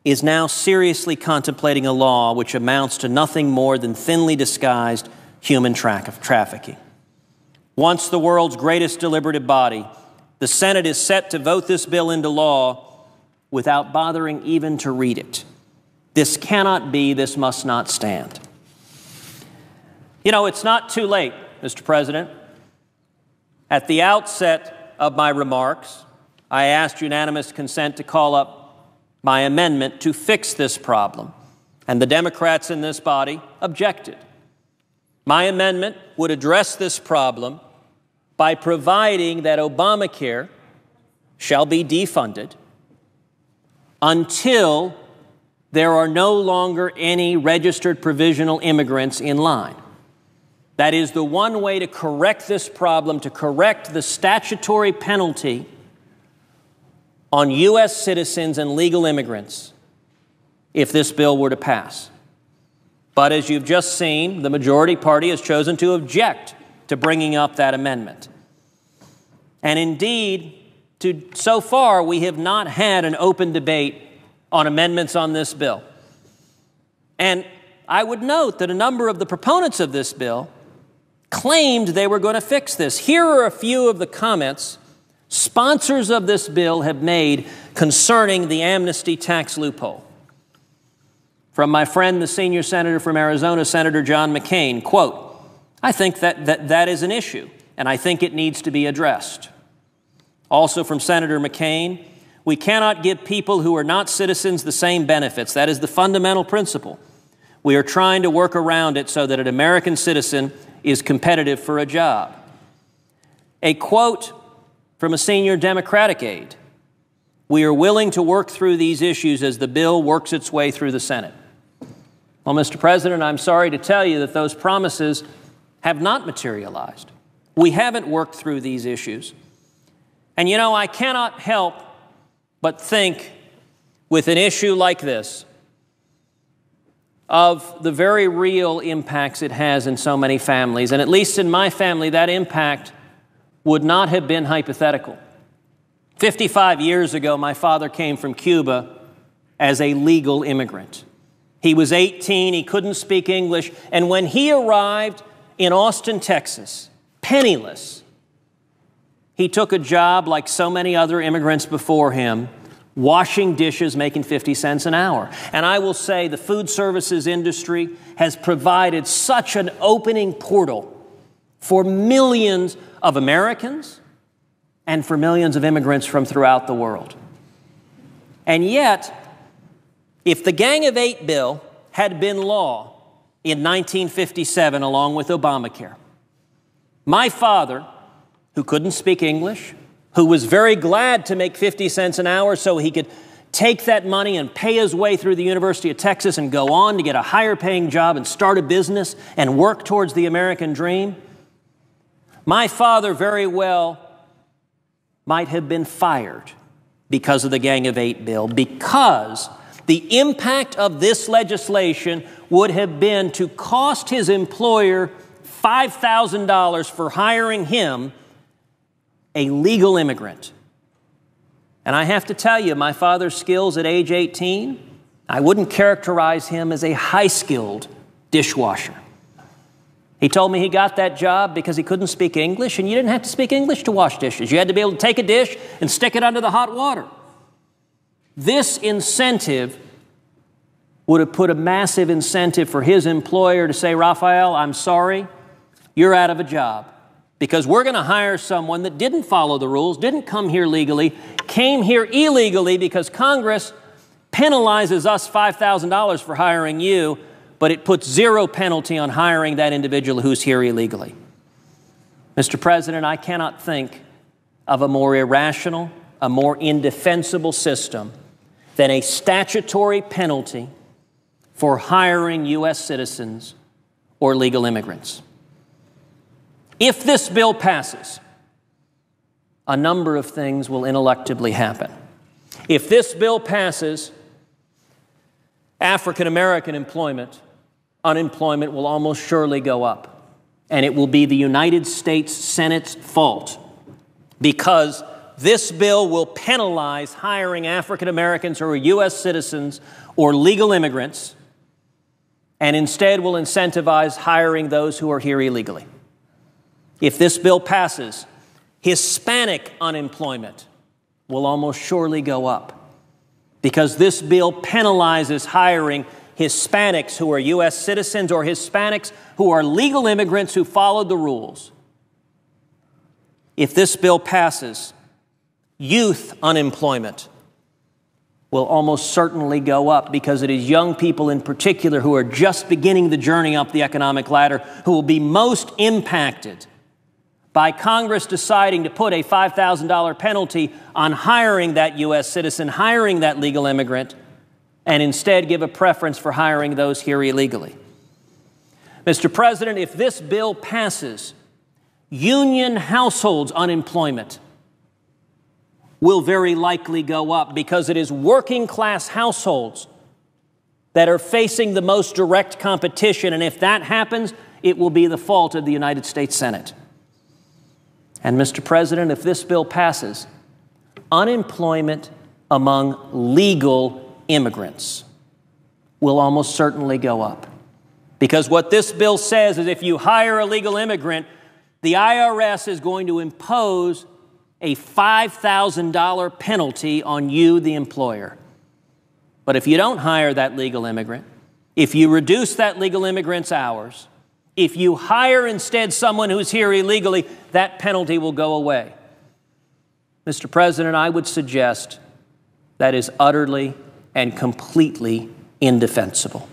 is now seriously contemplating a law which amounts to nothing more than thinly disguised human trafficking. Once the world's greatest deliberative body, the Senate is set to vote this bill into law without bothering even to read it. This cannot be, this must not stand. You know, it's not too late, Mr. President. At the outset of my remarks, I asked unanimous consent to call up my amendment to fix this problem, and the Democrats in this body objected. My amendment would address this problem by providing that Obamacare shall be defunded until there are no longer any registered provisional immigrants in line. That is the one way to correct this problem, to correct the statutory penalty on U.S. citizens and legal immigrants if this bill were to pass. But as you've just seen, the majority party has chosen to object to bringing up that amendment. And indeed, so far, we have not had an open debate on amendments on this bill. And I would note that a number of the proponents of this bill claimed they were going to fix this. Here are a few of the comments sponsors of this bill have made concerning the amnesty tax loophole. From my friend, the senior senator from Arizona, Senator John McCain, quote, "I think that is an issue, and I think it needs to be addressed." Also from Senator McCain, "We cannot give people who are not citizens the same benefits. That is the fundamental principle. We are trying to work around it so that an American citizen is competitive for a job." A quote from a senior Democratic aide, "We are willing to work through these issues as the bill works its way through the Senate." Well, Mr. President, I'm sorry to tell you that those promises have not materialized. We haven't worked through these issues. And you know, I cannot help but think with an issue like this of the very real impacts it has in so many families. And at least in my family, that impact would not have been hypothetical. 55 years ago, my father came from Cuba as a legal immigrant. He was 18, he couldn't speak English, and when he arrived in Austin, Texas, penniless, he took a job like so many other immigrants before him, washing dishes, making 50 cents an hour. And I will say the food services industry has provided such an opening portal for millions of Americans and for millions of immigrants from throughout the world. And yet, if the Gang of Eight bill had been law in 1957 along with Obamacare, my father, who couldn't speak English, who was very glad to make 50 cents an hour so he could take that money and pay his way through the University of Texas and go on to get a higher paying job and start a business and work towards the American dream, my father very well might have been fired because of the Gang of Eight bill, because the impact of this legislation would have been to cost his employer $5,000 for hiring him, a legal immigrant. And I have to tell you, my father's skills at age 18, I wouldn't characterize him as a high-skilled dishwasher. He told me he got that job because he couldn't speak English, and you didn't have to speak English to wash dishes. You had to be able to take a dish and stick it under the hot water. This incentive would have put a massive incentive for his employer to say, "Raphael, I'm sorry, you're out of a job, because we're going to hire someone that didn't follow the rules, didn't come here legally, came here illegally because Congress penalizes us $5,000 for hiring you, but it puts zero penalty on hiring that individual who's here illegally." Mr. President, I cannot think of a more irrational, a more indefensible system than a statutory penalty for hiring U.S. citizens or legal immigrants. If this bill passes, a number of things will ineluctably happen. If this bill passes, African American unemployment will almost surely go up. And it will be the United States Senate's fault, because this bill will penalize hiring African Americans who are U.S. citizens or legal immigrants, and instead will incentivize hiring those who are here illegally. If this bill passes, Hispanic unemployment will almost surely go up, because this bill penalizes hiring Hispanics who are U.S. citizens or Hispanics who are legal immigrants who followed the rules. If this bill passes, youth unemployment will almost certainly go up, because it is young people in particular who are just beginning the journey up the economic ladder who will be most impacted by Congress deciding to put a $5,000 penalty on hiring that U.S. citizen, hiring that legal immigrant, and instead give a preference for hiring those here illegally. Mr. President, if this bill passes, union households' unemployment will very likely go up, because it is working-class households that are facing the most direct competition, and if that happens, it will be the fault of the United States Senate. And, Mr. President, if this bill passes, unemployment among legal immigrants will almost certainly go up. Because what this bill says is if you hire a legal immigrant, the IRS is going to impose a $5,000 penalty on you, the employer. But if you don't hire that legal immigrant, if you reduce that legal immigrant's hours, if you hire instead someone who's here illegally, that penalty will go away. Mr. President, I would suggest that is utterly and completely indefensible.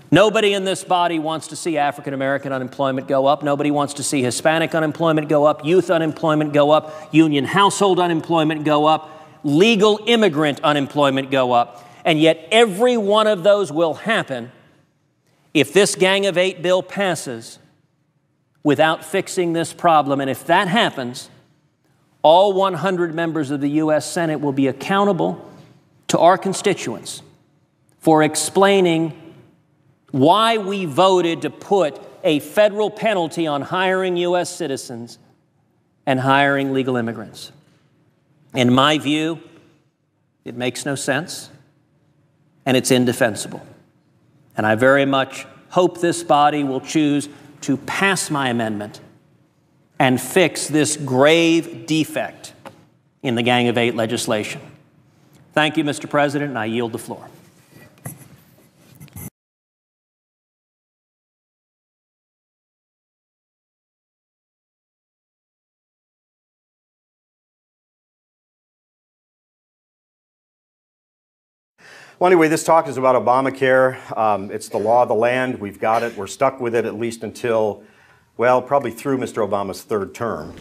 Nobody in this body wants to see African American unemployment go up. Nobody wants to see Hispanic unemployment go up, youth unemployment go up, union household unemployment go up, legal immigrant unemployment go up. And yet every one of those will happen if this Gang of Eight bill passes without fixing this problem. And if that happens, all 100 members of the U.S. Senate will be accountable to our constituents for explaining why we voted to put a federal penalty on hiring U.S. citizens and hiring legal immigrants. In my view, it makes no sense, and it's indefensible. And I very much hope this body will choose to pass my amendment and fix this grave defect in the Gang of Eight legislation. Thank you, Mr. President, and I yield the floor. Well, anyway, this talk is about Obamacare. It's the law of the land. We've got it. We're stuck with it at least until, well, probably through Mr. Obama's third term,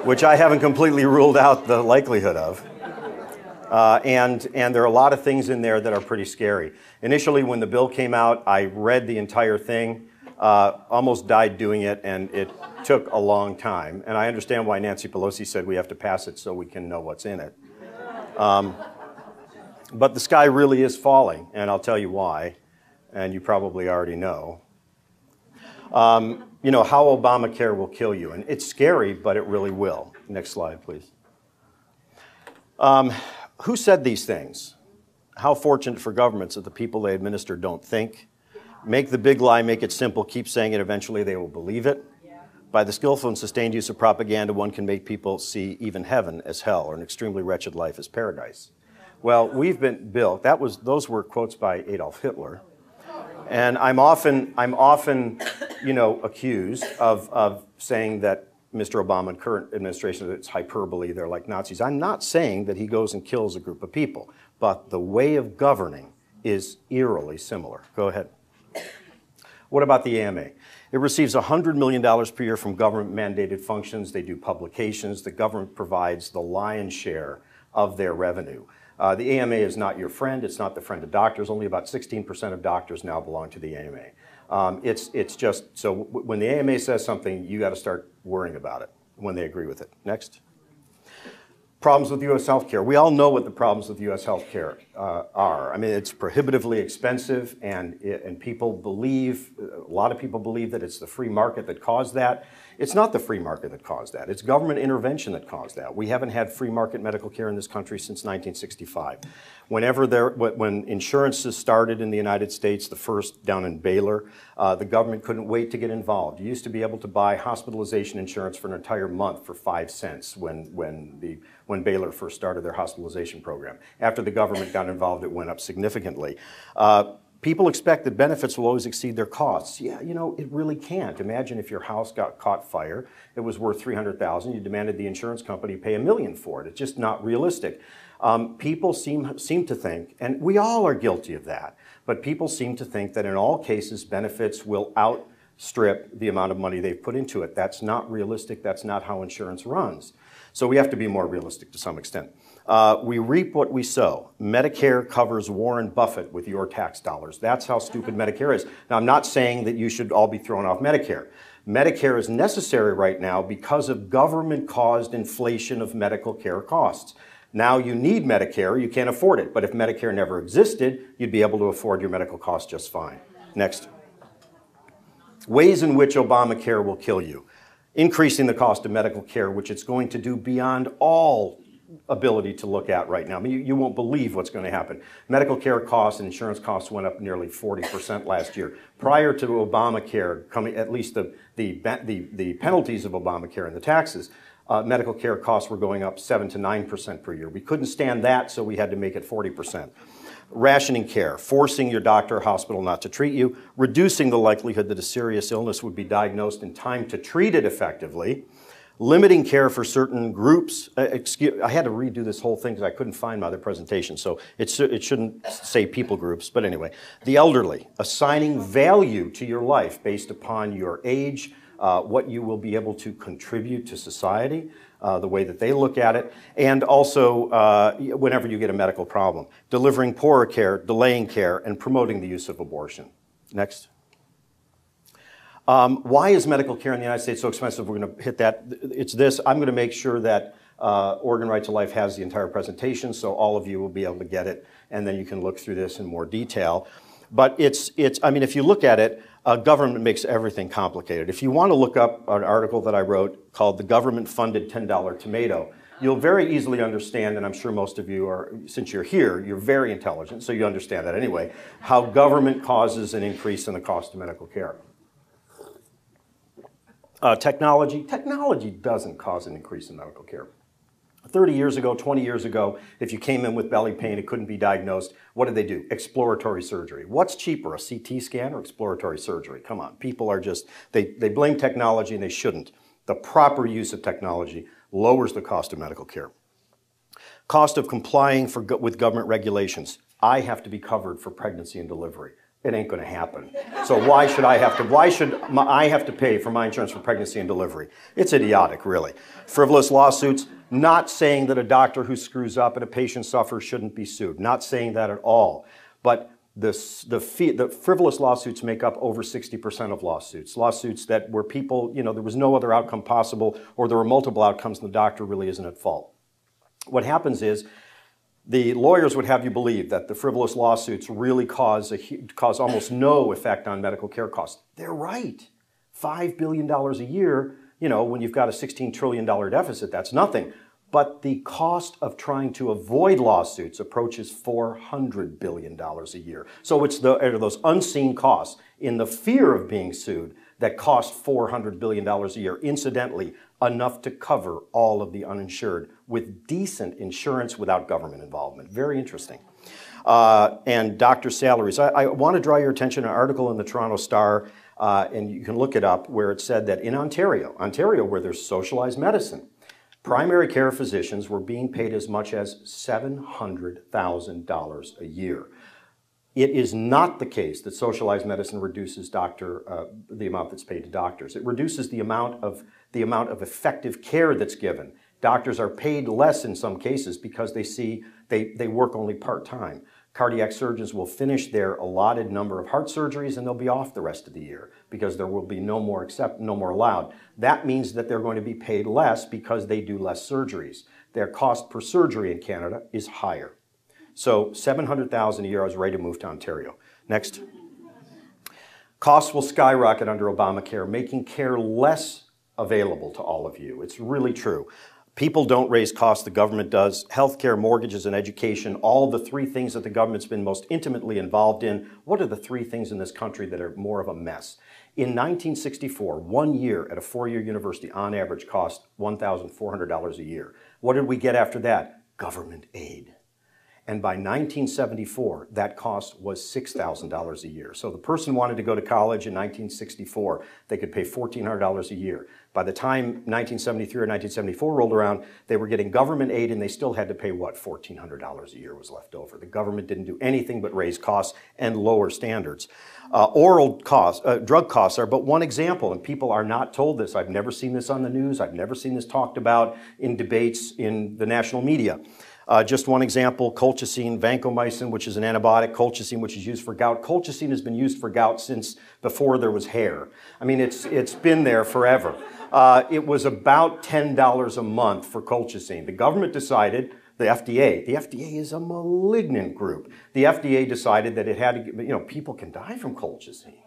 which I haven't completely ruled out the likelihood of. And there are a lot of things in there that are pretty scary. Initially, when the bill came out, I read the entire thing, almost died doing it, and it took a long time. And I understand why Nancy Pelosi said we have to pass it so we can know what's in it. But the sky really is falling, and I'll tell you why, and you probably already know. You know, how Obamacare will kill you, and it's scary, but it really will. Next slide, please. Who said these things? How fortunate for governments that the people they administer don't think. Make the big lie, make it simple, keep saying it, eventually they will believe it. By the skillful and sustained use of propaganda, one can make people see even heaven as hell, or an extremely wretched life as paradise. Well, we've been built. Those were quotes by Adolf Hitler, and I'm often, you know, accused of saying that Mr. Obama and current administration, it's hyperbole. They're like Nazis. I'm not saying that he goes and kills a group of people, but the way of governing is eerily similar. Go ahead. What about the AMA? It receives $100 million per year from government-mandated functions. They do publications. The government provides the lion's share of their revenue. The AMA is not your friend. It's not the friend of doctors. Only about 16% of doctors now belong to the AMA. It's just, so when the AMA says something, you got to start worrying about it when they agree with it. Next. Problems with U.S. healthcare. We all know what the problems with U.S. healthcare are. I mean, it's prohibitively expensive, and people believe, a lot of people believe that it's the free market that caused that. It's not the free market that caused that. It's government intervention that caused that. We haven't had free market medical care in this country since 1965. When insurances started in the United States, the first down in Baylor, the government couldn't wait to get involved. You used to be able to buy hospitalization insurance for an entire month for 5 cents when Baylor first started their hospitalization program. After the government got involved, it went up significantly. People expect that benefits will always exceed their costs. Yeah, you know, it really can't. Imagine if your house caught fire, it was worth $300,000, you demanded the insurance company pay $1 million for it. It's just not realistic. People seem to think, and we all are guilty of that, but people seem to think that in all cases benefits will outstrip the amount of money they've put into it. That's not realistic. That's not how insurance runs. So we have to be more realistic to some extent. We reap what we sow. Medicare covers Warren Buffett with your tax dollars. That's how stupid Medicare is. Now, I'm not saying that you should all be thrown off Medicare. Medicare is necessary right now because of government-caused inflation of medical care costs. Now you need Medicare, you can't afford it. But if Medicare never existed, you'd be able to afford your medical costs just fine. Next. Ways in which Obamacare will kill you. Increasing the cost of medical care, which it's going to do beyond all ability to look at right now. I mean, you won't believe what's going to happen. Medical care costs and insurance costs went up nearly 40% last year. Prior to Obamacare coming, at least the penalties of Obamacare and the taxes, medical care costs were going up 7 to 9% per year. We couldn't stand that, so we had to make it 40%. Rationing care, forcing your doctor or hospital not to treat you, reducing the likelihood that a serious illness would be diagnosed in time to treat it effectively, limiting care for certain groups. I had to redo this whole thing because I couldn't find my other presentation, so it shouldn't say people groups, but anyway. The elderly, assigning value to your life based upon your age, what you will be able to contribute to society, the way that they look at it, and also whenever you get a medical problem. Delivering poorer care, delaying care, and promoting the use of abortion. Next. Why is medical care in the United States so expensive? We're going to hit that. It's this. I'm going to make sure that Oregon Right to Life has the entire presentation, so all of you will be able to get it, and then you can look through this in more detail. But I mean, if you look at it, government makes everything complicated. If you want to look up an article that I wrote called The Government-Funded $10 Tomato, you'll very easily understand, and I'm sure most of you are, since you're here, you're very intelligent, so you understand that anyway, how government causes an increase in the cost of medical care. Technology doesn't cause an increase in medical care. 30 years ago, 20 years ago, if you came in with belly pain, it couldn't be diagnosed, what did they do? Exploratory surgery. What's cheaper, a CT scan or exploratory surgery? Come on, people are just, they blame technology and they shouldn't. The proper use of technology lowers the cost of medical care. Cost of complying with government regulations. I have to be covered for pregnancy and delivery. It ain't going to happen. So why should I have to pay for my insurance for pregnancy and delivery? It's idiotic, really. Frivolous lawsuits, not saying that a doctor who screws up and a patient suffers shouldn't be sued. Not saying that at all. But the frivolous lawsuits make up over 60% of lawsuits. Lawsuits that where people, you know, there was no other outcome possible, or there were multiple outcomes and the doctor really isn't at fault. What happens is, the lawyers would have you believe that the frivolous lawsuits really cause almost no effect on medical care costs. They're right. $5 billion a year, you know, when you've got a $16 trillion deficit, that's nothing. But the cost of trying to avoid lawsuits approaches $400 billion a year. So it's those unseen costs in the fear of being sued that cost $400 billion a year. Incidentally, enough to cover all of the uninsured with decent insurance without government involvement. Very interesting. And doctor salaries. I want to draw your attention to an article in the Toronto Star, and you can look it up, where it said that in Ontario where there's socialized medicine, primary care physicians were being paid as much as $700,000 a year. It is not the case that socialized medicine reduces the amount that's paid to doctors. It reduces the amount of effective care that's given. Doctors are paid less in some cases because they work only part-time. Cardiac surgeons will finish their allotted number of heart surgeries and they'll be off the rest of the year because there will be no more allowed. That means that they're going to be paid less because they do less surgeries. Their cost per surgery in Canada is higher. So $700,000 a year, I was ready to move to Ontario. Next. Costs will skyrocket under Obamacare, making care less available to all of you. It's really true. People don't raise costs, the government does. Healthcare, mortgages, and education, all the three things that the government's been most intimately involved in. What are the three things in this country that are more of a mess? In 1964, 1 year at a four-year university on average cost $1,400 a year. What did we get after that? Government aid. And by 1974, that cost was $6,000 a year. So the person wanted to go to college in 1964, they could pay $1,400 a year. By the time 1973 or 1974 rolled around, they were getting government aid and they still had to pay, what, $1,400 a year was left over. The government didn't do anything but raise costs and lower standards. Drug costs are but one example, and people are not told this. I've never seen this on the news. I've never seen this talked about in debates in the national media. Just one example, colchicine, vancomycin, which is an antibiotic, colchicine, which is used for gout. Colchicine has been used for gout since before there was hair. I mean, it's been there forever. It was about $10 a month for colchicine. The government decided, the FDA is a malignant group. The FDA decided that it had to, people can die from colchicine.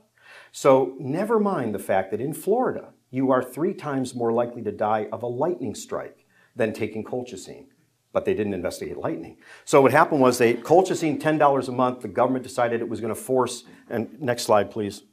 So never mind the fact that in Florida, you are 3 times more likely to die of a lightning strike than taking colchicine. But they didn't investigate lightning. So what happened was colchicine, $10 a month, the government decided it was going to force, and next slide, please.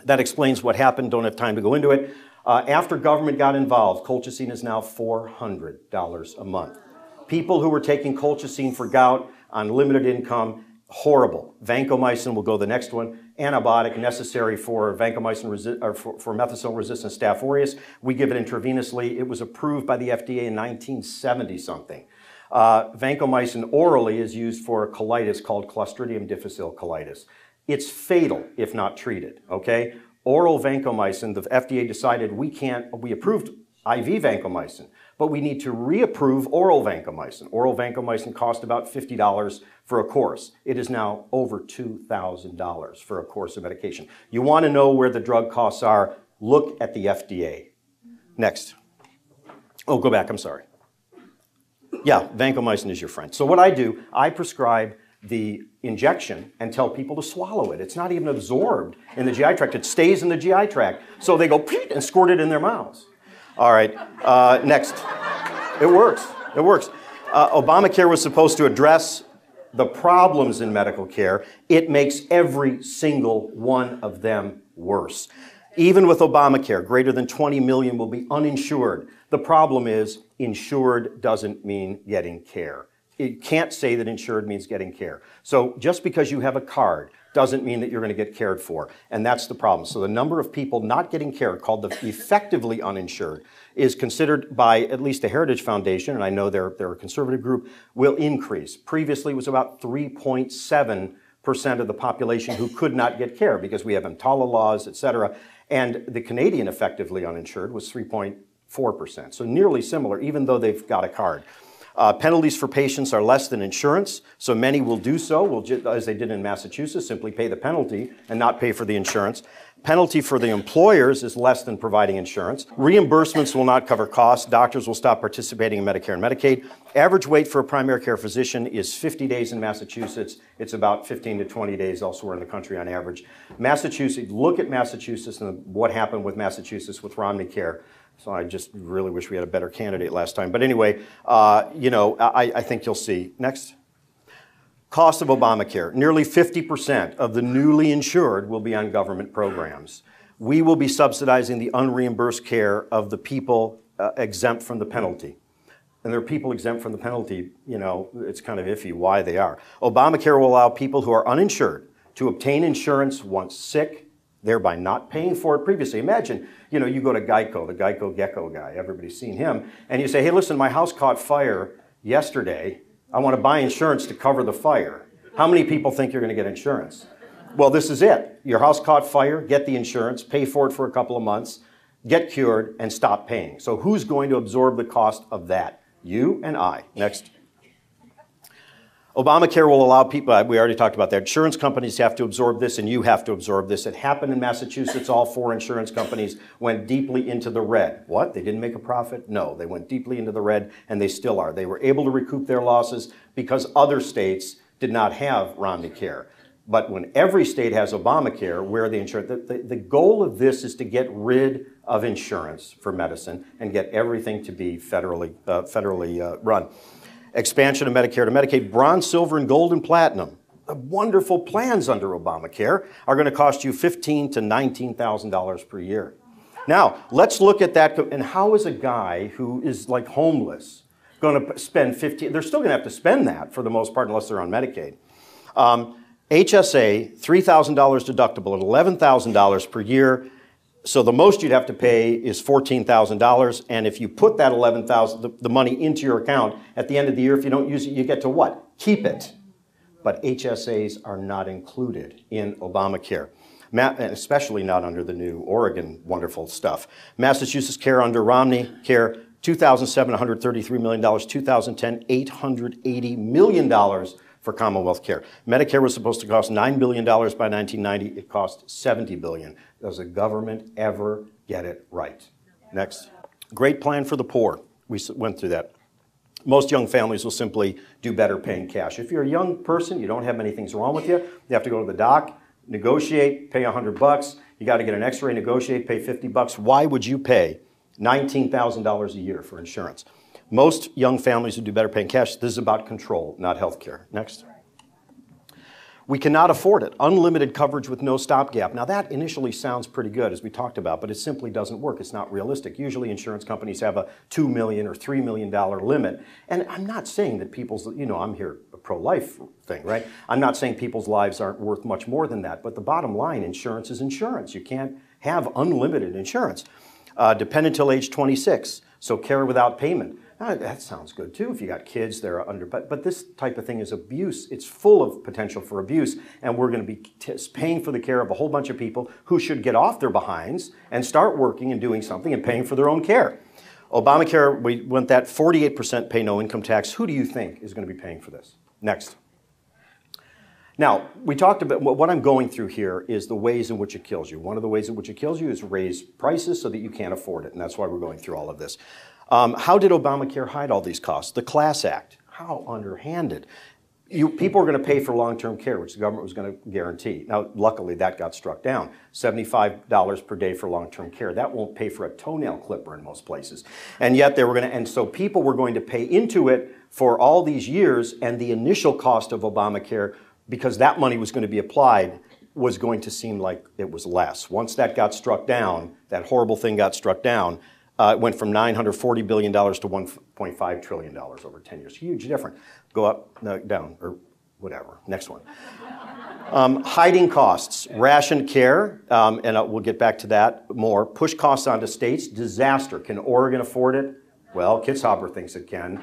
That explains what happened, don't have time to go into it. After government got involved, colchicine is now $400 a month. People who were taking colchicine for gout on limited income, horrible. Vancomycin will go the next one. Antibiotic necessary for vancomycin for methicillin-resistant Staph aureus. We give it intravenously. It was approved by the FDA in 1970-something. Vancomycin orally is used for a colitis called Clostridium difficile colitis. It's fatal if not treated, okay? Oral vancomycin, the FDA decided we approved IV vancomycin, but we need to reapprove oral vancomycin. Oral vancomycin cost about $50 for a course. It is now over $2,000 for a course of medication. You want to know where the drug costs are, look at the FDA. Next. Oh, go back, I'm sorry. Yeah, vancomycin is your friend. So what I do, I prescribe the injection and tell people to swallow it. It's not even absorbed in the GI tract. It stays in the GI tract. So they go and squirt it in their mouths. All right, next. It works. It works. Obamacare was supposed to address the problems in medical care. It makes every single one of them worse. Even with Obamacare, greater than 20 million will be uninsured. The problem is insured doesn't mean getting care. It can't say that insured means getting care. So just because you have a card doesn't mean that you're going to get cared for. And that's the problem. So the number of people not getting care, called the effectively uninsured, is considered by at least the Heritage Foundation, and I know they're a conservative group, will increase. Previously it was about 3.7% of the population who could not get care because we have EMTALA laws, et cetera. And the Canadian effectively uninsured was 3.4%. So nearly similar, even though they've got a card. Penalties for patients are less than insurance, so many will do so, as they did in Massachusetts, simply pay the penalty and not pay for the insurance. Penalty for the employers is less than providing insurance. Reimbursements will not cover costs. Doctors will stop participating in Medicare and Medicaid. Average wait for a primary care physician is 50 days in Massachusetts. It's about 15 to 20 days elsewhere in the country on average. Massachusetts, look at Massachusetts and what happened with Massachusetts with Romney Care. So I just really wish we had a better candidate last time. But anyway, I think you'll see. Next. Cost of Obamacare. Nearly 50% of the newly insured will be on government programs. We will be subsidizing the unreimbursed care of the people exempt from the penalty. And there are people exempt from the penalty, it's kind of iffy why they are. Obamacare will allow people who are uninsured to obtain insurance once sick, thereby not paying for it previously. Imagine, you go to Geico, the Geico Gecko guy, everybody's seen him, and you say, hey, listen, my house caught fire yesterday. I want to buy insurance to cover the fire. How many people think you're going to get insurance? Well, this is it. Your house caught fire, get the insurance, pay for it for a couple of months. get cured, and stop paying. So who's going to absorb the cost of that? You and I. Next. Obamacare will allow people, we already talked about that, insurance companies have to absorb this and you have to absorb this. It happened in Massachusetts. All 4 insurance companies went deeply into the red. What? They didn't make a profit? No, they went deeply into the red and they still are. They were able to recoup their losses because other states did not have Romney Care. But when every state has Obamacare, where the insurance, the goal of this is to get rid of insurance for medicine and get everything to be federally run. Expansion of Medicare to Medicaid, bronze, silver, and gold and platinum. The wonderful plans under Obamacare are going to cost you $15,000 to $19,000 per year. Now, let's look at that. And how is a guy who is like homeless going to spend they're still going to have to spend that for the most part unless they're on Medicaid. HSA, $3,000 deductible at $11,000 per year. So the most you'd have to pay is $14,000, and if you put that $11,000, the money into your account, at the end of the year, if you don't use it, you get to what? Keep it. But HSAs are not included in Obamacare, and especially not under the new Oregon wonderful stuff. Massachusetts Care under Romney Care, $2,007, $133 million, 2010, $880 million for Commonwealth Care. Medicare was supposed to cost $9 billion by 1990. It cost $70 billion. Does the government ever get it right? Next. Great plan for the poor. We went through that. Most young families will simply do better paying cash. If you're a young person, you don't have many things wrong with you, you have to go to the doc, negotiate, pay $100. You got to get an x-ray, negotiate, pay $50. Why would you pay $19,000 a year for insurance? Most young families would do better paying cash. This is about control, not health care. Next. We cannot afford it. Unlimited coverage with no stopgap. Now that initially sounds pretty good, as we talked about, but it simply doesn't work. It's not realistic. Usually insurance companies have a $2 million or $3 million limit. And I'm not saying that people's, I'm here a pro-life thing, right? I'm not saying people's lives aren't worth much more than that. But the bottom line, insurance is insurance. You can't have unlimited insurance. Dependent till age 26. So care without payment. Now, that sounds good too if you got kids that are under, but this type of thing is abuse. It's full of potential for abuse, and we're going to be paying for the care of a whole bunch of people who should get off their behinds and start working and doing something and paying for their own care. Obamacare, we went that 48% pay no income tax. Who do you think is going to be paying for this? Next. Now, we talked about, what I'm going through here is the ways in which it kills you. One of the ways in which it kills you is raise prices so that you can't afford it, and that's why we're going through all of this. How did Obamacare hide all these costs? The Class Act. How underhanded. People are going to pay for long-term care, which the government was going to guarantee. Now, luckily, that got struck down. $75 per day for long-term care. That won't pay for a toenail clipper in most places. And yet they were going to, and so people were going to pay into it for all these years, and the initial cost of Obamacare, because that money was going to be applied, was going to seem like it was less. Once that got struck down, that horrible thing got struck down, it went from $940 billion to $1.5 trillion over 10 years. Huge difference. Go up, no, down, or whatever. Next one. Hiding costs, ration care, and we'll get back to that more. Push costs onto states, disaster. Can Oregon afford it? Well, Kitzhaber thinks it can.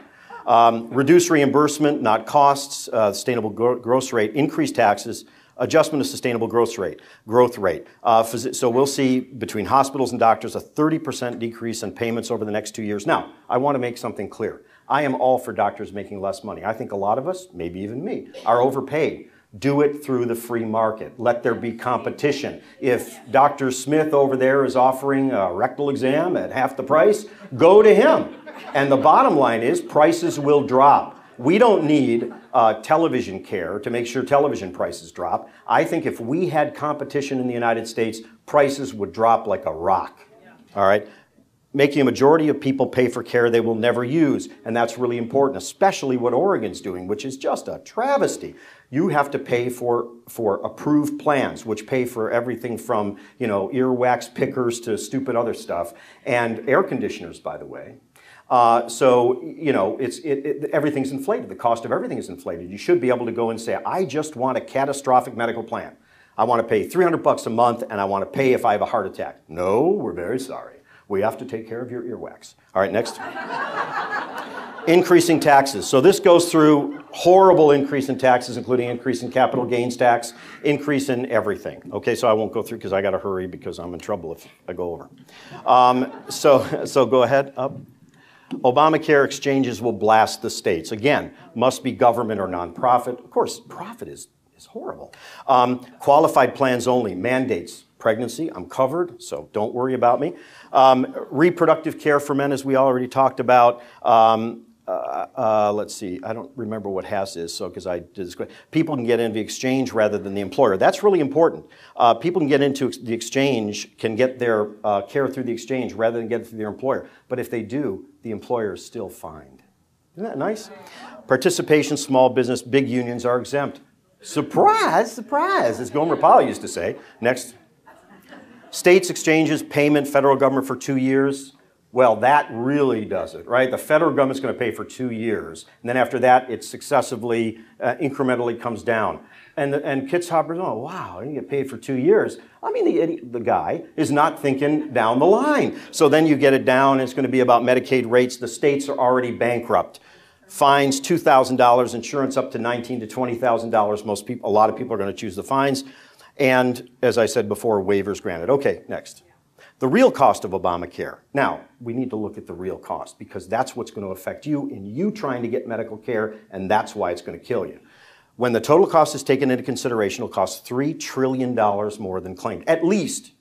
Reduce reimbursement, not costs. Sustainable growth rate, increase taxes. Adjustment of sustainable growth rate. So we'll see between hospitals and doctors a 30% decrease in payments over the next 2 years. Now, I want to make something clear. I am all for doctors making less money. I think a lot of us, maybe even me, are overpaid. Do it through the free market. Let there be competition. If Dr. Smith over there is offering a rectal exam at half the price, go to him. And the bottom line is prices will drop. We don't need television care to make sure television prices drop. I think if we had competition in the United States, prices would drop like a rock. All right? Making a majority of people pay for care they will never use. And that's really important, especially what Oregon's doing, which is just a travesty. You have to pay for approved plans, which pay for everything from, earwax pickers to stupid other stuff, and air conditioners, by the way. Everything's inflated. The cost of everything is inflated. You should be able to go and say, I just want a catastrophic medical plan. I want to pay $300 a month, and I want to pay if I have a heart attack. No, we're very sorry. We have to take care of your earwax. All right, next. Increasing taxes. So this goes through horrible increase in taxes, including increase in capital gains tax, increase in everything. Okay, so I won't go through because I got to hurry because I'm in trouble if I go over. So go ahead up. Obamacare exchanges will blast the states. Again, must be government or nonprofit. Of course, profit is horrible. Qualified plans only, mandates. Pregnancy, I'm covered, so don't worry about me. Reproductive care for men, as we already talked about. Let's see, I don't remember what HAS is, so because I did this. People can get into the exchange rather than the employer. That's really important. People can get into the exchange, can get their care through the exchange rather than get it through their employer. But if they do, the employer is still fined. Isn't that nice? Participation, small business, big unions are exempt. Surprise, surprise, as Gomer Pyle used to say. Next. States exchanges, payment, federal government for 2 years. Well, that really does it, right? The federal government's going to pay for 2 years. And then after that, it successively, incrementally comes down. And Kitzhaber's, oh, wow, you get paid for 2 years. I mean, the guy is not thinking down the line. So then you get it down, and it's going to be about Medicaid rates. The states are already bankrupt. Fines, $2,000, insurance up to $19,000 to $20,000. A lot of people are going to choose the fines. And as I said before, waivers granted. Okay, next. The real cost of Obamacare. Now, we need to look at the real cost because that's what's going to affect you in you trying to get medical care, and that's why it's going to kill you. When the total cost is taken into consideration, it'll cost $3 trillion more than claimed. At least.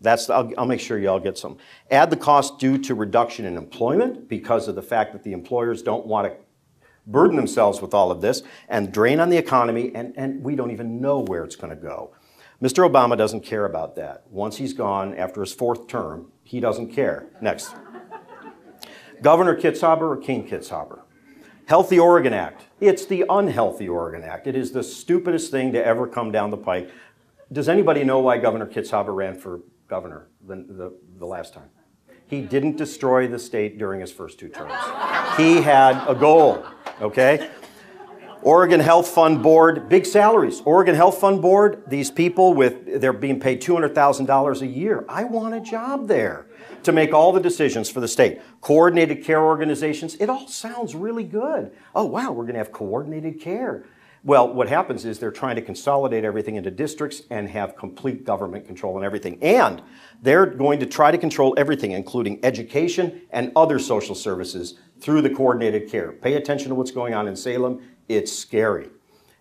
I'll make sure you all get some. Add the cost due to reduction in employment because of the fact that the employers don't want to burden themselves with all of this and drain on the economy, and we don't even know where it's going to go. Mr. Obama doesn't care about that. Once he's gone after his 4th term, he doesn't care. Next. Governor Kitzhaber or King Kitzhaber? Healthy Oregon Act. It's the unhealthy Oregon Act. It is the stupidest thing to ever come down the pike. Does anybody know why Governor Kitzhaber ran for governor the last time? He didn't destroy the state during his first 2 terms. He had a goal, okay? Oregon Health Fund Board, big salaries. Oregon Health Fund Board, these people they're being paid $200,000 a year. I want a job there to make all the decisions for the state. Coordinated care organizations, it all sounds really good. Oh, wow, we're going to have coordinated care. Well, what happens is they're trying to consolidate everything into districts and have complete government control on everything. And they're going to try to control everything, including education and other social services through the coordinated care. Pay attention to what's going on in Salem. It's scary.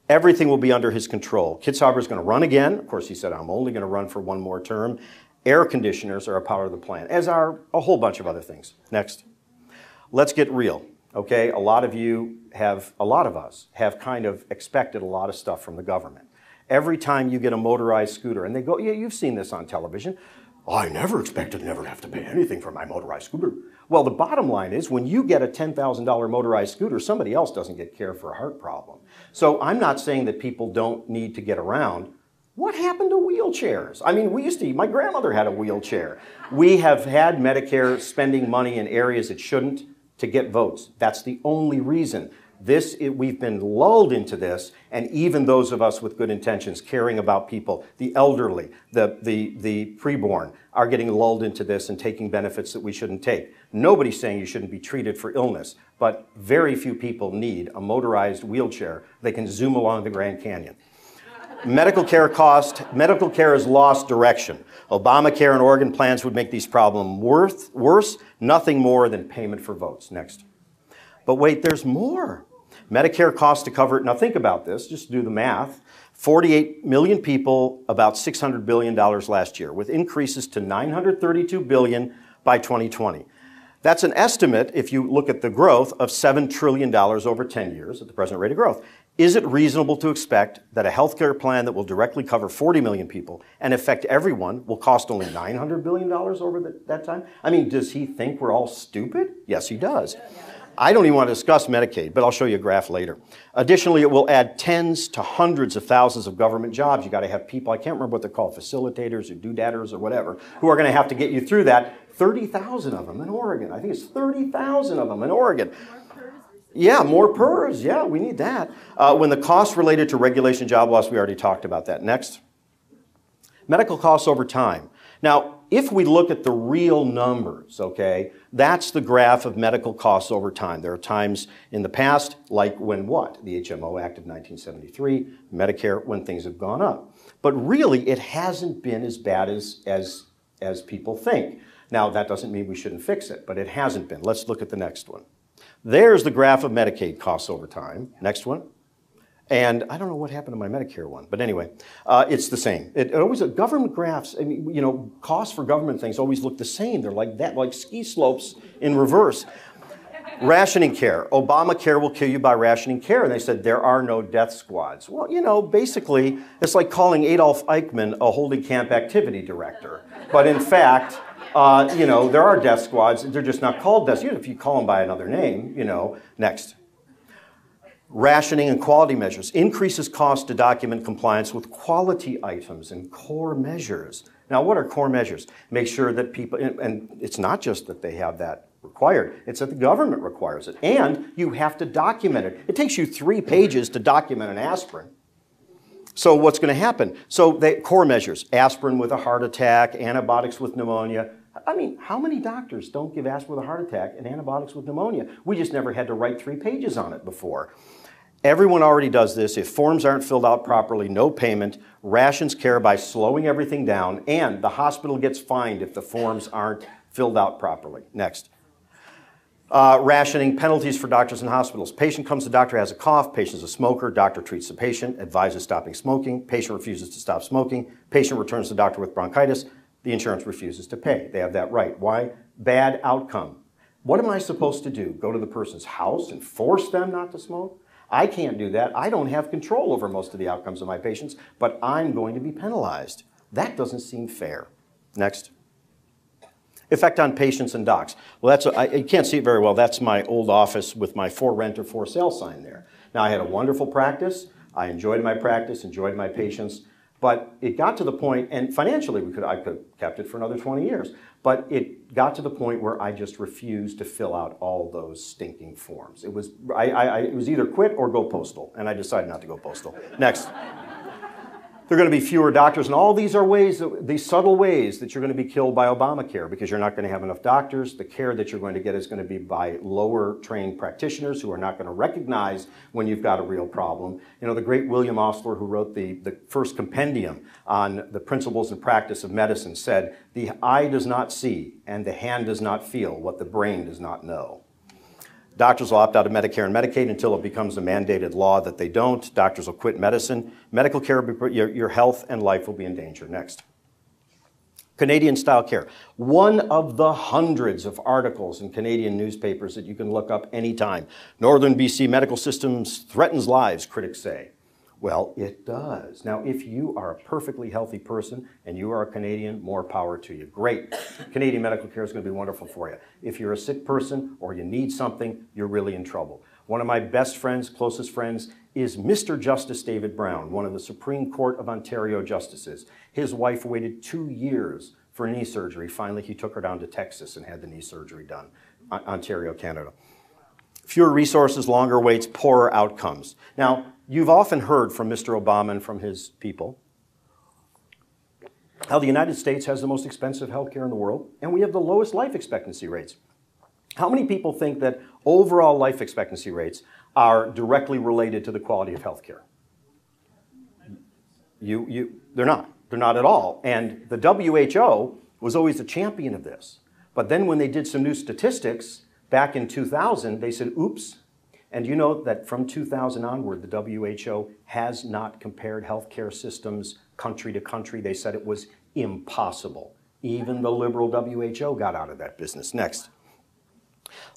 Everything will be under his control. Kitzhaber's going to run again. Of course, he said, I'm only going to run for 1 more term. Air conditioners are a part of the plan, as are a whole bunch of other things. Next. Let's get real. Okay, a lot of us have kind of expected a lot of stuff from the government. Every time you get a motorized scooter, and they go, yeah, you've seen this on television. I never expected to never have to pay anything for my motorized scooter. Well, the bottom line is when you get a $10,000 motorized scooter, somebody else doesn't get care for a heart problem. So I'm not saying that people don't need to get around. What happened to wheelchairs? I mean, my grandmother had a wheelchair. We have had Medicare spending money in areas it shouldn't to get votes. That's the only reason. We've been lulled into this, and even those of us with good intentions, caring about people, the elderly, the preborn, are getting lulled into this and taking benefits that we shouldn't take. Nobody's saying you shouldn't be treated for illness, but very few people need a motorized wheelchair. They can zoom along the Grand Canyon. Medical care has lost direction. Obamacare and Oregon plans would make these problems worse, nothing more than payment for votes. Next. But wait, there's more. Medicare costs to cover it. Now think about this, just do the math. 48 million people, about $600 billion last year, with increases to $932 billion by 2020. That's an estimate, if you look at the growth, of $7 trillion over 10 years at the present rate of growth. Is it reasonable to expect that a health care plan that will directly cover 40 million people and affect everyone will cost only $900 billion over that time? I mean, does he think we're all stupid? Yes, he does. I don't even want to discuss Medicaid, but I'll show you a graph later. Additionally, it will add tens to hundreds of thousands of government jobs. You got to have people, I can't remember what they're called, facilitators or doodadders or whatever, who are going to have to get you through that. 30,000 of them in Oregon. I think it's 30,000 of them in Oregon. Yeah, more PERS. Yeah, we need that. When the costs related to regulation job loss, we already talked about that. Next. Medical costs over time. Now, if we look at the real numbers, okay, that's the graph of medical costs over time. There are times in the past, like when what? The HMO Act of 1973, Medicare, when things have gone up. But really, it hasn't been as bad as people think. Now, that doesn't mean we shouldn't fix it, but it hasn't been. Let's look at the next one. There's the graph of Medicaid costs over time. Next one. And I don't know what happened to my Medicare one, but anyway, it's the same. It always, government graphs, I mean, you know, costs for government things always look the same. They're like that, like ski slopes in reverse. Rationing care. Obamacare will kill you by rationing care. And they said there are no death squads. Well, you know, basically, it's like calling Adolf Eichmann a holding camp activity director. But in fact, you know, there are death squads. They're just not called death. Even if you call them by another name, you know. Next. Rationing and quality measures. Increases cost to document compliance with quality items and core measures. Now, what are core measures? Make sure that people, and it's not just that they have that required, it's that the government requires it. And you have to document it. It takes you 3 pages to document an aspirin. So what's going to happen? So core measures, aspirin with a heart attack, antibiotics with pneumonia. I mean, how many doctors don't give aspirin with a heart attack and antibiotics with pneumonia? We just never had to write 3 pages on it before. Everyone already does this. If forms aren't filled out properly, no payment. Rations care by slowing everything down, and the hospital gets fined if the forms aren't filled out properly. Next. Rationing, penalties for doctors and hospitals. Patient comes to doctor, has a cough. Patient's a smoker. Doctor treats the patient, advises stopping smoking. Patient refuses to stop smoking. Patient returns to doctor with bronchitis. The insurance refuses to pay. They have that right. Why? Bad outcome. What am I supposed to do? Go to the person's house and force them not to smoke? I can't do that. I don't have control over most of the outcomes of my patients, but I'm going to be penalized. That doesn't seem fair. Next. Effect on patients and docs. Well, you can't see it very well. That's my old office with my for rent or for sale sign there. Now, I had a wonderful practice. I enjoyed my practice, enjoyed my patients, but it got to the point, and financially I could have kept it for another 20 years, but it got to the point where I just refused to fill out all those stinking forms. It was either quit or go postal, and I decided not to go postal. Next. There are going to be fewer doctors, and all these are ways, these subtle ways that you're going to be killed by Obamacare, because you're not going to have enough doctors. The care that you're going to get is going to be by lower trained practitioners who are not going to recognize when you've got a real problem. You know, the great William Osler, who wrote the first compendium on the principles and practice of medicine, said, "The eye does not see and the hand does not feel what the brain does not know." Doctors will opt out of Medicare and Medicaid until it becomes a mandated law that they don't. Doctors will quit medicine. Medical care, your health and life will be in danger. Next. Canadian-style care. One of the hundreds of articles in Canadian newspapers that you can look up anytime. Northern BC medical systems threatens lives, critics say. Well, it does. Now, if you are a perfectly healthy person and you are a Canadian, more power to you. Great. Canadian medical care is going to be wonderful for you. If you're a sick person or you need something, you're really in trouble. One of my best friends, closest friends, is Mr. Justice David Brown, one of the Supreme Court of Ontario justices. His wife waited 2 years for knee surgery. Finally, he took her down to Texas and had the knee surgery done. Ontario, Canada. Fewer resources, longer waits, poorer outcomes. Now, you've often heard from Mr. Obama and from his people how the United States has the most expensive health care in the world, and we have the lowest life expectancy rates. How many people think that overall life expectancy rates are directly related to the quality of health care? They're not. They're not at all. And the WHO was always a champion of this. But then when they did some new statistics back in 2000, they said, oops. And you know that from 2000 onward, the WHO has not compared healthcare systems country to country. They said it was impossible. Even the liberal WHO got out of that business. Next.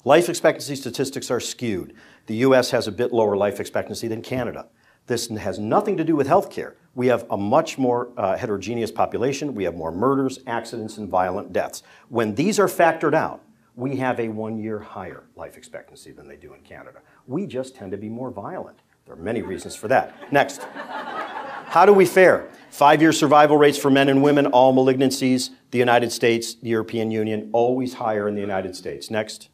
Life expectancy statistics are skewed. The US has a bit lower life expectancy than Canada. This has nothing to do with healthcare. We have a much more heterogeneous population. We have more murders, accidents, and violent deaths. When these are factored out, we have a 1 year higher life expectancy than they do in Canada. We just tend to be more violent. There are many reasons for that. Next. How do we fare? 5-year survival rates for men and women, all malignancies. The United States, the European Union, always higher in the United States. Next.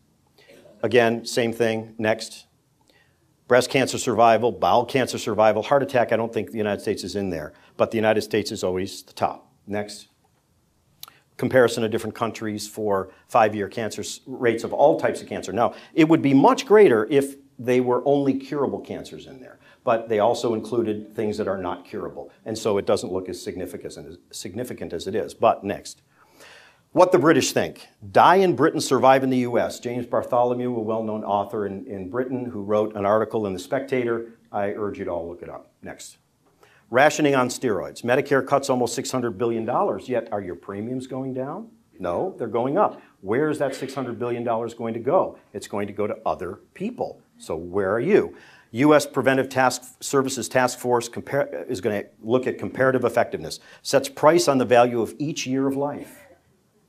Again, same thing. Next. Breast cancer survival, bowel cancer survival, heart attack, I don't think the United States is in there, but the United States is always the top. Next. comparison of different countries for 5-year cancer rates of all types of cancer. Now, it would be much greater if they were only curable cancers in there, but they also included things that are not curable, and so it doesn't look as significant as it is. But next. What the British think. Die in Britain, survive in the US. James Bartholomew, a well-known author in Britain who wrote an article in The Spectator. I urge you to all look it up. Next. Rationing on steroids. Medicare cuts almost $600 billion, yet are your premiums going down? No, they're going up. Where is that $600 billion going to go? It's going to go to other people. So where are you? U.S. Preventive Services Task Force is going to look at comparative effectiveness, sets price on the value of each year of life,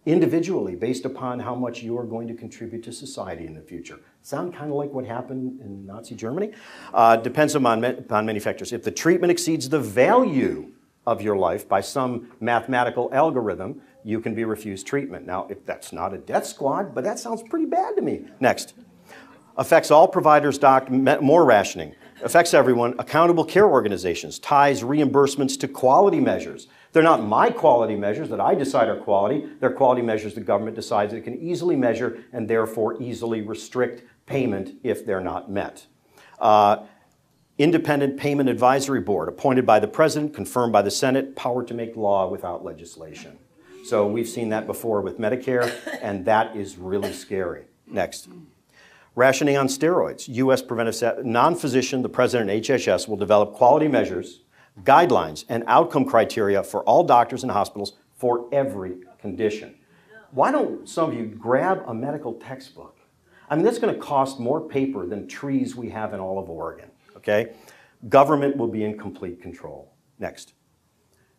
individually, based upon how much you are going to contribute to society in the future. Sound kind of like what happened in Nazi Germany? Depends upon many factors. If the treatment exceeds the value of your life by some mathematical algorithm, you can be refused treatment. Now, if that's not a death squad, but that sounds pretty bad to me. Next. Affects all providers, more rationing. Affects everyone. Accountable care organizations, ties reimbursements to quality measures. They're not my quality measures that I decide are quality. They're quality measures the government decides it can easily measure and therefore easily restrict payment if they're not met. Independent Payment Advisory Board, appointed by the President, confirmed by the Senate, power to make law without legislation. So we've seen that before with Medicare, and that is really scary. Next. Rationing on steroids. U.S. preventive non-physician, the President, and HHS will develop quality measures, guidelines, and outcome criteria for all doctors and hospitals for every condition. Why don't some of you grab a medical textbook? I mean, that's going to cost more paper than trees we have in all of Oregon, okay? Government will be in complete control. Next.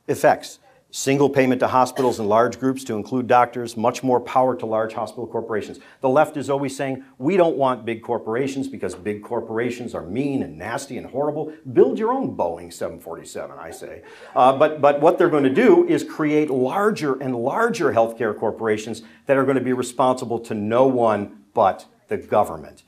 Effects. Single payment to hospitals and large groups to include doctors, much more power to large hospital corporations. The left is always saying, we don't want big corporations because big corporations are mean and nasty and horrible. Build your own Boeing 747, I say. But what they're going to do is create larger and larger healthcare corporations that are going to be responsible to no one but the government.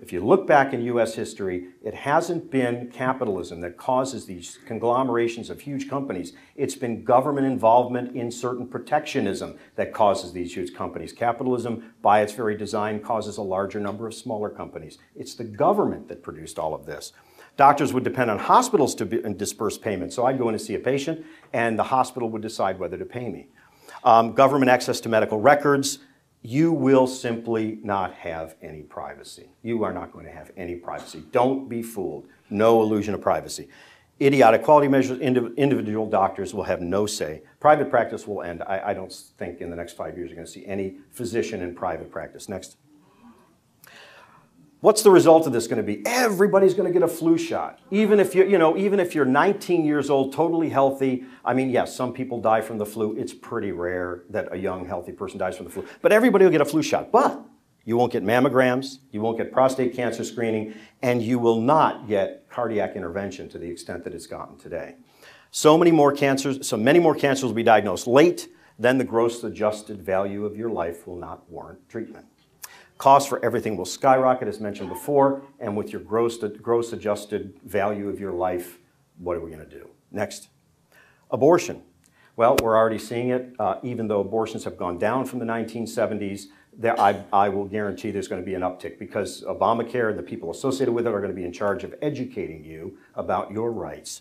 If you look back in U.S. history, it hasn't been capitalism that causes these conglomerations of huge companies. It's been government involvement in certain protectionism that causes these huge companies. Capitalism, by its very design, causes a larger number of smaller companies. It's the government that produced all of this. Doctors would depend on hospitals to disperse payments. So I'd go in to see a patient, and the hospital would decide whether to pay me. Government access to medical records. You will simply not have any privacy. You are not going to have any privacy. Don't be fooled. No illusion of privacy. Idiotic quality measures, individual doctors will have no say. Private practice will end. I don't think in the next 5 years you're going to see any physician in private practice. Next. What's the result of this going to be? Everybody's going to get a flu shot. Even if you're 19 years old, totally healthy. I mean, yes, some people die from the flu. It's pretty rare that a young, healthy person dies from the flu. But everybody will get a flu shot. But you won't get mammograms, you won't get prostate cancer screening, and you will not get cardiac intervention to the extent that it's gotten today. So many more cancers will be diagnosed late, then the gross adjusted value of your life will not warrant treatment. Costs for everything will skyrocket, as mentioned before, and with your gross adjusted value of your life, what are we going to do? Next. Abortion. Well, we're already seeing it. Even though abortions have gone down from the 1970s, I will guarantee there's going to be an uptick because Obamacare and the people associated with it are going to be in charge of educating you about your rights.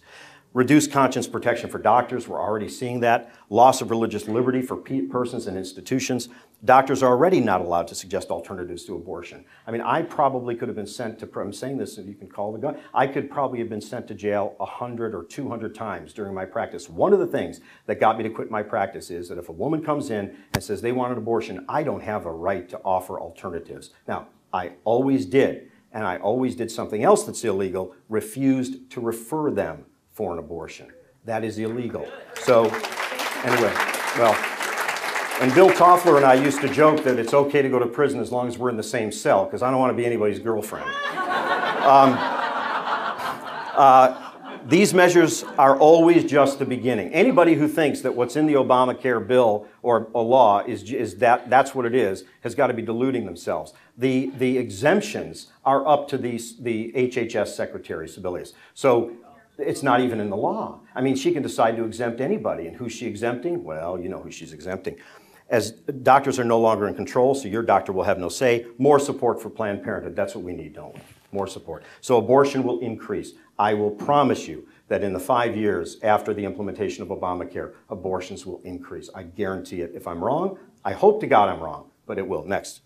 Reduced conscience protection for doctors, we're already seeing that. Loss of religious liberty for persons and institutions. Doctors are already not allowed to suggest alternatives to abortion. I mean, I probably could have been sent to, I'm saying this and you can call the gun, I could probably have been sent to jail 100 or 200 times during my practice. One of the things that got me to quit my practice is that if a woman comes in and says they want an abortion, I don't have a right to offer alternatives. Now, I always did, and I always did something else that's illegal, refused to refer them for an abortion. That is illegal. So, anyway, well, and Bill Toffler and I used to joke that it's okay to go to prison as long as we're in the same cell, because I don't want to be anybody's girlfriend. These measures are always just the beginning. Anybody who thinks that what's in the Obamacare bill or a law is that's what it is, has got to be deluding themselves. The exemptions are up to the HHS Secretary Sebelius. So it's not even in the law. I mean, she can decide to exempt anybody. And who's she exempting? Well, you know who she's exempting. As doctors are no longer in control, so your doctor will have no say. More support for Planned Parenthood. That's what we need, don't we? More support. So abortion will increase. I will promise you that in the 5 years after the implementation of Obamacare, abortions will increase. I guarantee it. If I'm wrong, I hope to God I'm wrong, but it will. Next.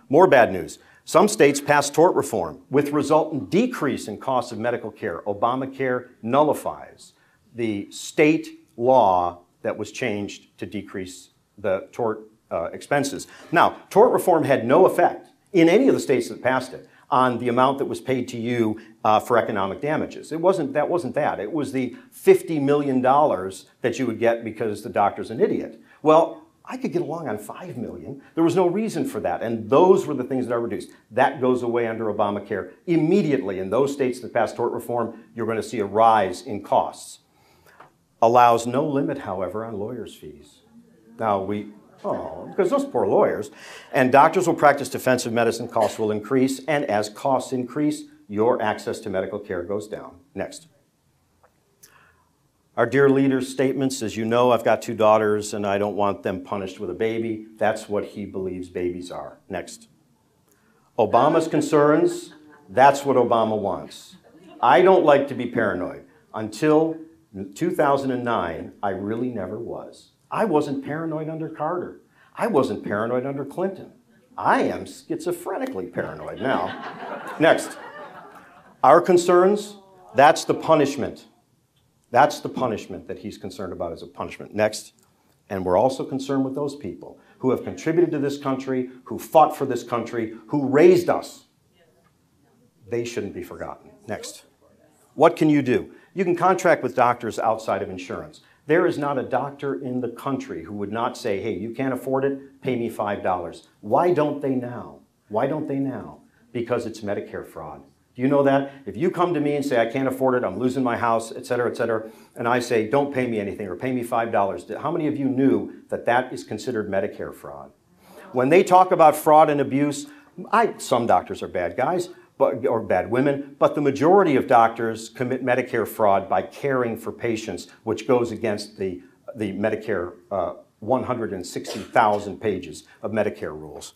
More bad news. Some states passed tort reform with resultant decrease in costs of medical care. Obamacare nullifies the state law that was changed to decrease the tort expenses. Now, tort reform had no effect in any of the states that passed it on the amount that was paid to you for economic damages. That wasn't that. It was the $50 million that you would get because the doctor's an idiot. Well, I could get along on $5 million. There was no reason for that, and those were the things that are reduced. That goes away under Obamacare immediately. In those states that passed tort reform, you're going to see a rise in costs. Allows no limit, however, on lawyers' fees. Now, because those poor lawyers. And doctors will practice defensive medicine, costs will increase, and as costs increase, your access to medical care goes down. Next. Our dear leader's statements, as you know, I've got 2 daughters and I don't want them punished with a baby. That's what he believes babies are. Next. Obama's concerns, that's what Obama wants. I don't like to be paranoid. Until 2009, I really never was. I wasn't paranoid under Carter. I wasn't paranoid under Clinton. I am schizophrenically paranoid now. Next. Our concerns, that's the punishment. That's the punishment that he's concerned about as a punishment. Next. And we're also concerned with those people who have contributed to this country, who fought for this country, who raised us. They shouldn't be forgotten. Next. What can you do? You can contract with doctors outside of insurance. There is not a doctor in the country who would not say, hey, you can't afford it, pay me $5. Why don't they now? Why don't they now? Because it's Medicare fraud. Do you know that? If you come to me and say, I can't afford it, I'm losing my house, et cetera, and I say, don't pay me anything or pay me $5, how many of you knew that that is considered Medicare fraud? When they talk about fraud and abuse, some doctors are bad guys, or bad women, but the majority of doctors commit Medicare fraud by caring for patients, which goes against the Medicare 160,000 pages of Medicare rules.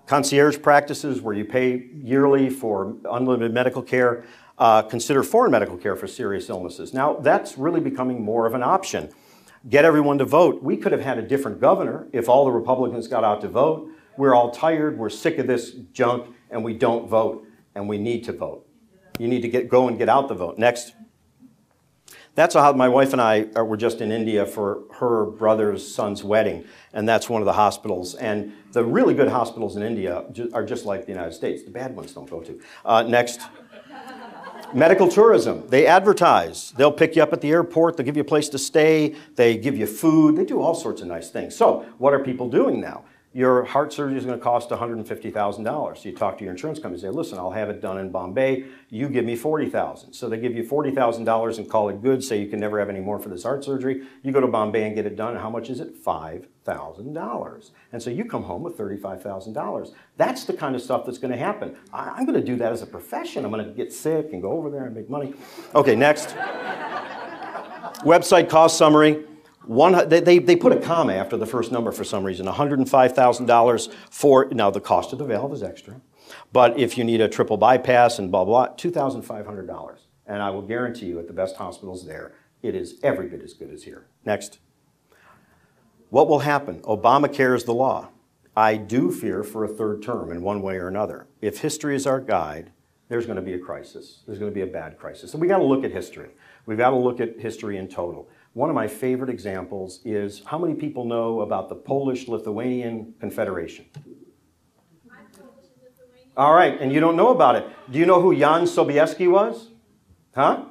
Concierge practices where you pay yearly for unlimited medical care, consider foreign medical care for serious illnesses. Now, that's really becoming more of an option. Get everyone to vote. We could have had a different governor if all the Republicans got out to vote. We're all tired, we're sick of this junk, and we don't vote. And we need to vote. You need to go and get out the vote. Next. That's how my wife and I were just in India for her brother's son's wedding, and that's one of the hospitals. And the really good hospitals in India are just like the United States. The bad ones don't go to. Next. Medical tourism. They advertise. They'll pick you up at the airport. They'll give you a place to stay. They give you food. They do all sorts of nice things. So what are people doing now? Your heart surgery is going to cost $150,000. So you talk to your insurance company and say, listen, I'll have it done in Bombay. You give me $40,000. So they give you $40,000 and call it good, say you can never have any more for this heart surgery. You go to Bombay and get it done. And how much is it? $5,000. And so you come home with $35,000. That's the kind of stuff that's going to happen. I'm going to do that as a profession. I'm going to get sick and go over there and make money. Okay, next. Website cost summary. They put a comma after the first number for some reason, $105,000 for, now the cost of the valve is extra, but if you need a triple bypass and blah, blah, $2,500. And I will guarantee you at the best hospitals there, it is every bit as good as here. Next. What will happen? Obamacare is the law. I do fear for a third term in one way or another. If history is our guide, there's going to be a crisis. There's going to be a bad crisis. And we got to look at history. We've got to look at history in total. One of my favorite examples is how many people know about the Polish-Lithuanian Confederation? All right, and you don't know about it. Do you know who Jan Sobieski was? Huh?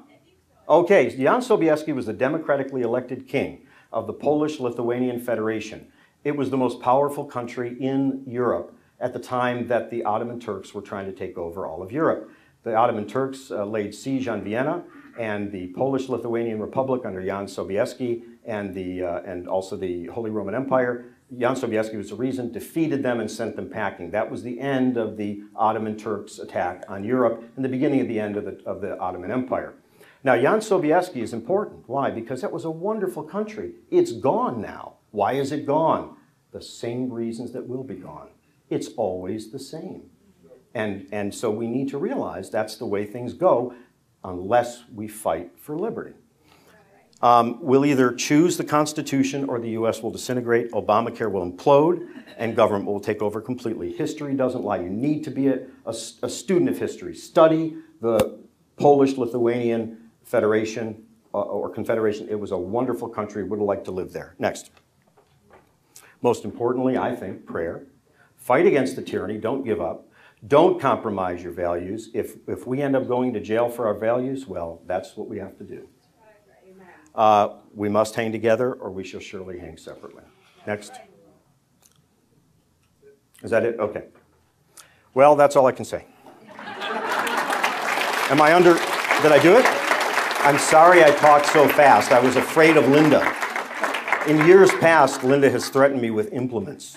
Okay, Jan Sobieski was the democratically elected king of the Polish-Lithuanian Federation. It was the most powerful country in Europe at the time that the Ottoman Turks were trying to take over all of Europe. The Ottoman Turks laid siege on Vienna, and the Polish-Lithuanian Republic under Jan Sobieski and also the Holy Roman Empire, Jan Sobieski was the reason, defeated them and sent them packing. That was the end of the Ottoman Turks' attack on Europe and the beginning of the end of the Ottoman Empire. Now, Jan Sobieski is important. Why? Because that was a wonderful country. It's gone now. Why is it gone? the same reasons that will be gone. It's always the same. And so we need to realize that's the way things go unless we fight for liberty. We'll either choose the Constitution or the U.S. will disintegrate, Obamacare will implode, and government will take over completely. History doesn't lie. You need to be a student of history. Study the Polish-Lithuanian Federation or Confederation. It was a wonderful country. Would have liked to live there. Next. Most importantly, I think, prayer. Fight against the tyranny. Don't give up. Don't compromise your values. If we end up going to jail for our values, well, that's what we have to do. We must hang together or we shall surely hang separately. Next. Is that it? Okay. Well, that's all I can say. Am I under? Did I do it? I'm sorry I talked so fast. I was afraid of Linda. In years past, Linda has threatened me with implements.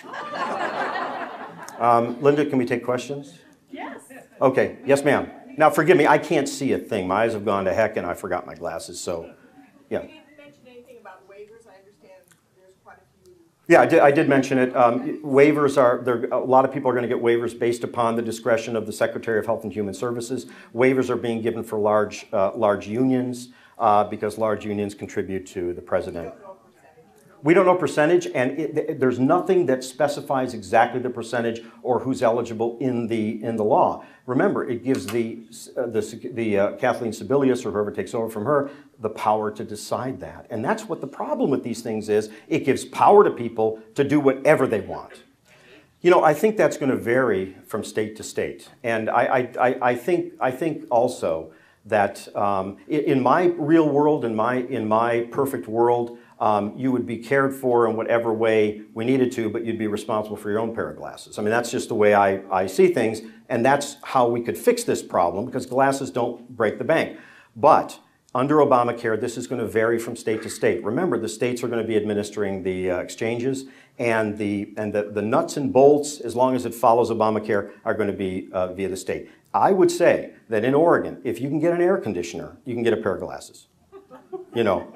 Linda, can we take questions? Yes. Okay. Yes, ma'am. Now, forgive me. I can't see a thing. My eyes have gone to heck, and I forgot my glasses. So, yeah. You didn't mention anything about waivers. I understand there's quite a few. Yeah, I did mention it. Waivers are, a lot of people are going to get waivers based upon the discretion of the Secretary of Health and Human Services. Waivers are being given for large unions because large unions contribute to the president. We don't know percentage, and there's nothing that specifies exactly the percentage or who's eligible in the law. Remember, it gives the Kathleen Sebelius or whoever takes over from her the power to decide that. And that's what the problem with these things is. It gives power to people to do whatever they want. You know, I think that's going to vary from state to state. And I think also that in my real world, in my perfect world, you would be cared for in whatever way we needed to, but you'd be responsible for your own pair of glasses. I mean, that's just the way I see things, and that's how we could fix this problem, because glasses don't break the bank. But under Obamacare, this is going to vary from state to state. Remember, the states are going to be administering the exchanges, and the nuts and bolts, as long as it follows Obamacare, are going to be via the state. I would say that in Oregon, if you can get an air conditioner, you can get a pair of glasses. You know.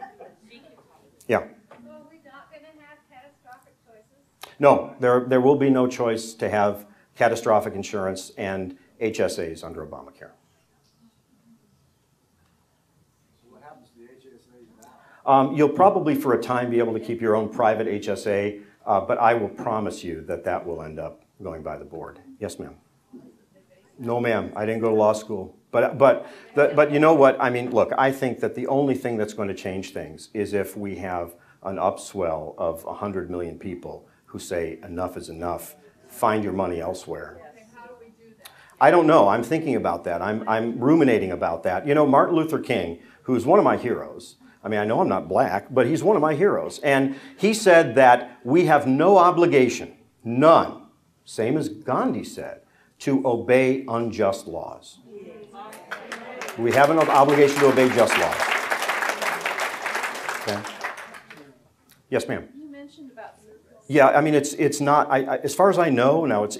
Yeah. So are we not going to have catastrophic choices? No, there will be no choice to have catastrophic insurance and HSAs under Obamacare. So what happens to the HSA now? You'll probably for a time be able to keep your own private HSA, but I will promise you that that will end up going by the board. Yes, ma'am. No, ma'am. I didn't go to law school. But you know what? I mean, look, I think that the only thing that's going to change things is if we have an upswell of 100 million people who say enough is enough, find your money elsewhere. How do we do that? I don't know. I'm thinking about that. I'm ruminating about that. You know, Martin Luther King, who's one of my heroes, I mean, I know I'm not black, but he's one of my heroes. And he said that we have no obligation, none, same as Gandhi said, to obey unjust laws. We have an obligation to obey just laws. Okay. Yes, ma'am. You mentioned about. Yeah, I mean, it's not. As far as I know, now it's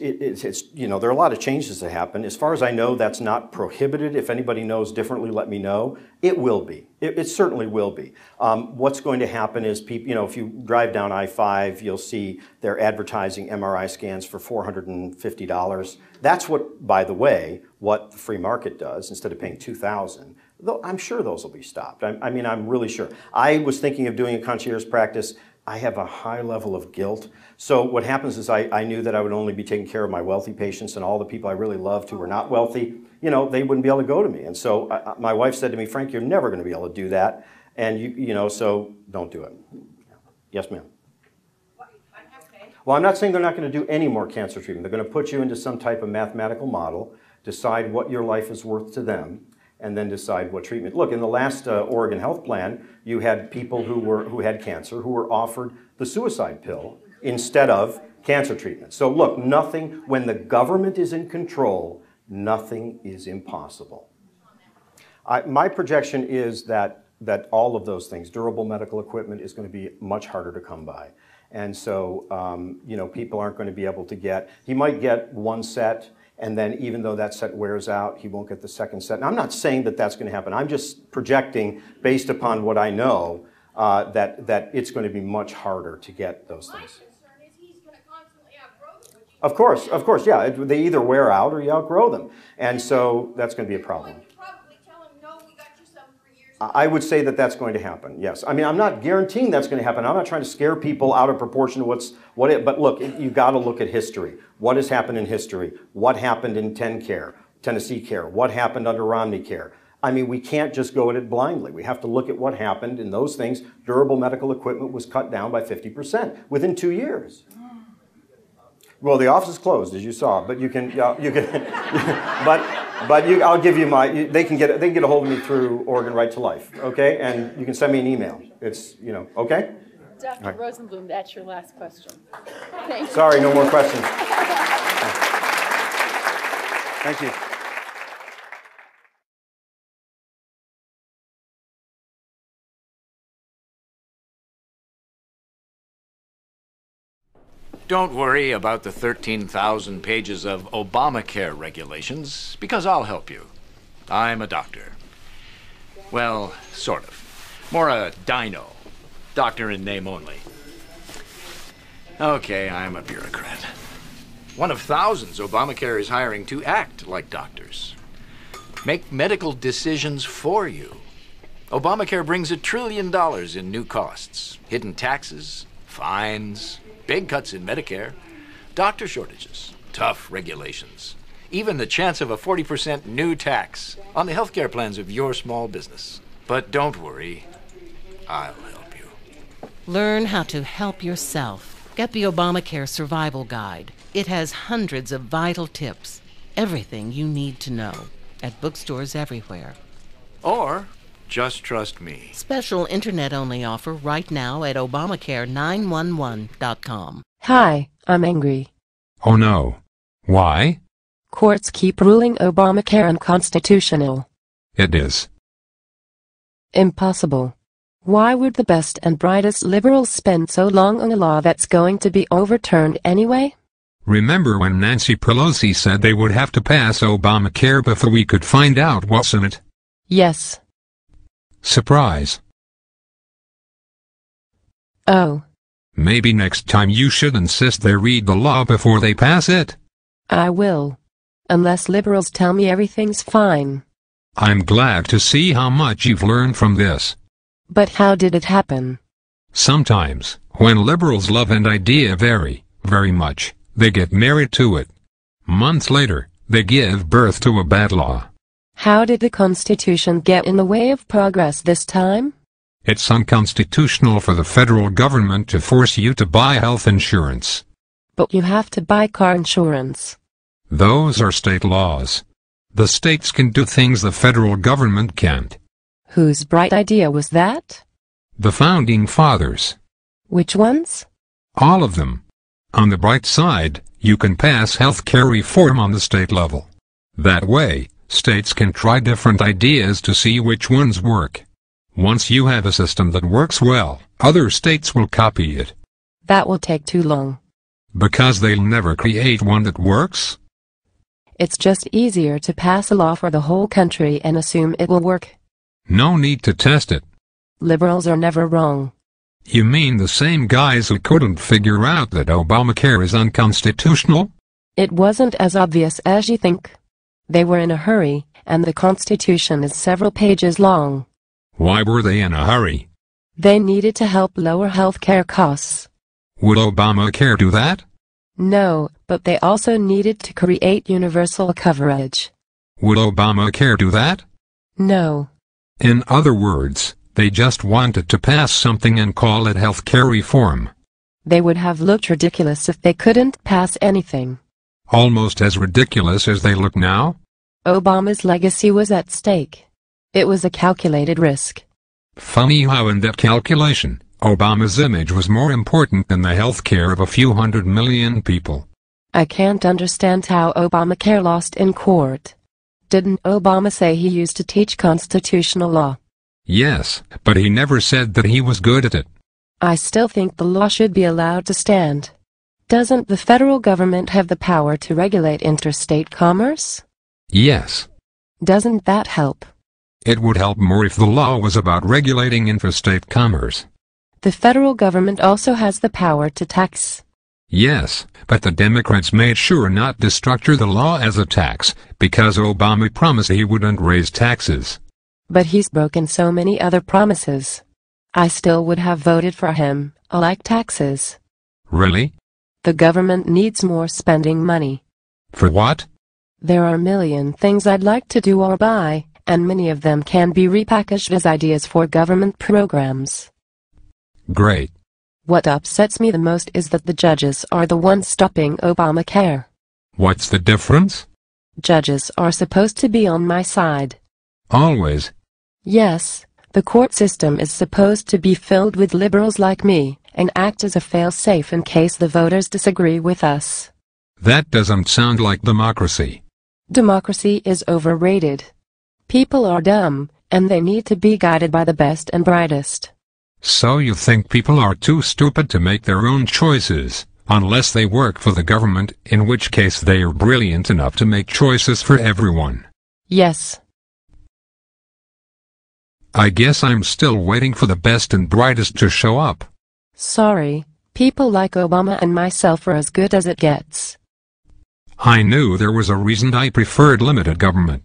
you know, there are a lot of changes that happen. As far as I know, that's not prohibited. If anybody knows differently, let me know. It will be. It certainly will be. What's going to happen is people, you know, if you drive down I-5, you'll see they're advertising MRI scans for $450. That's what, by the way, what the free market does instead of paying $2,000. Though I'm sure those will be stopped. I mean, I'm really sure. I was thinking of doing a concierge practice. I have a high level of guilt. So what happens is I knew that I would only be taking care of my wealthy patients, and all the people I really loved who were not wealthy, you know, they wouldn't be able to go to me. And so my wife said to me, Frank, you're never going to be able to do that. And, you know, so don't do it. Yes, ma'am. Well, I'm not saying they're not going to do any more cancer treatment. They're going to put you into some type of mathematical model, decide what your life is worth to them, and then decide what treatment. Look, in the last Oregon Health Plan, you had people who had cancer who were offered the suicide pill instead of cancer treatment. So look, nothing, when the government is in control, nothing is impossible. My projection is that all of those things, durable medical equipment, is going to be much harder to come by. And so, you know, people aren't going to be able to get, he might get one set, and then even though that set wears out, he won't get the second set. And I'm not saying that that's going to happen. I'm just projecting, based upon what I know, that it's going to be much harder to get those things. My concern is he's going to Of course, yeah. They either wear out or you outgrow them. And so that's going to be a problem. I would say that that's going to happen, yes. I mean, I'm not guaranteeing that's going to happen. I'm not trying to scare people out of proportion to but look, you've got to look at history. What has happened in history? What happened in Tennessee Care? What happened under Romney Care? I mean, we can't just go at it blindly. We have to look at what happened in those things. Durable medical equipment was cut down by 50% within 2 years. Well, the office is closed, as you saw, but you can, I'll give you they can get a hold of me through Oregon Right to Life, okay? And you can send me an email. It's, okay? Dr. Right. Rosenblum, that's your last question. Thank you. Sorry, no more questions. Thank you. Don't worry about the 13,000 pages of Obamacare regulations, because I'll help you. I'm a doctor. Well, sort of. More a dino. Doctor in name only. Okay, I'm a bureaucrat. One of thousands Obamacare is hiring to act like doctors. Make medical decisions for you. Obamacare brings $1 trillion in new costs. Hidden taxes, fines, big cuts in Medicare, doctor shortages, tough regulations, even the chance of a 40% new tax on the healthcare plans of your small business. But don't worry, I'll help you. Learn how to help yourself. Get the Obamacare Survival Guide. It has hundreds of vital tips, everything you need to know, at bookstores everywhere. Or just trust me. Special internet-only offer right now at Obamacare911.com. Hi, I'm angry. Oh no. Why? Courts keep ruling Obamacare unconstitutional. It is. Impossible. Why would the best and brightest liberals spend so long on a law that's going to be overturned anyway? Remember when Nancy Pelosi said they would have to pass Obamacare before we could find out what's in it? Yes. Surprise. Oh. Maybe next time you should insist they read the law before they pass it. I will. Unless liberals tell me everything's fine. I'm glad to see how much you've learned from this. But how did it happen? Sometimes, when liberals love an idea very much, they get married to it. Months later, they give birth to a bad law. How did the Constitution get in the way of progress this time? It's unconstitutional for the federal government to force you to buy health insurance. But you have to buy car insurance. Those are state laws. The states can do things the federal government can't. Whose bright idea was that? The Founding Fathers. Which ones? All of them. On the bright side, you can pass health care reform on the state level. That way, states can try different ideas to see which ones work. Once you have a system that works well, other states will copy it. That will take too long. Because they'll never create one that works? It's just easier to pass a law for the whole country and assume it will work. No need to test it. Liberals are never wrong. You mean the same guys who couldn't figure out that Obamacare is unconstitutional? It wasn't as obvious as you think. They were in a hurry, and the Constitution is several pages long. Why were they in a hurry? They needed to help lower health care costs. Would Obamacare do that? No, but they also needed to create universal coverage. Would Obamacare do that? No. In other words, they just wanted to pass something and call it health care reform. They would have looked ridiculous if they couldn't pass anything. Almost as ridiculous as they look now? Obama's legacy was at stake. It was a calculated risk. Funny how in that calculation, Obama's image was more important than the health care of a few 100 million people. I can't understand how Obamacare lost in court. Didn't Obama say he used to teach constitutional law? Yes, but he never said that he was good at it. I still think the law should be allowed to stand. Doesn't the federal government have the power to regulate interstate commerce? Yes. Doesn't that help? It would help more if the law was about regulating interstate commerce. The federal government also has the power to tax. Yes, but the Democrats made sure not to structure the law as a tax, because Obama promised he wouldn't raise taxes. But he's broken so many other promises. I still would have voted for him, like taxes. Really? The government needs more spending money. For what? There are a million things I'd like to do or buy, and many of them can be repackaged as ideas for government programs. Great. What upsets me the most is that the judges are the ones stopping Obamacare. What's the difference? Judges are supposed to be on my side. Always. Yes, the court system is supposed to be filled with liberals like me, and act as a fail-safe in case the voters disagree with us. That doesn't sound like democracy. Democracy is overrated. People are dumb, and they need to be guided by the best and brightest. So you think people are too stupid to make their own choices, unless they work for the government, in which case they are brilliant enough to make choices for everyone. Yes. I guess I'm still waiting for the best and brightest to show up. Sorry, people like Obama and myself are as good as it gets. I knew there was a reason I preferred limited government.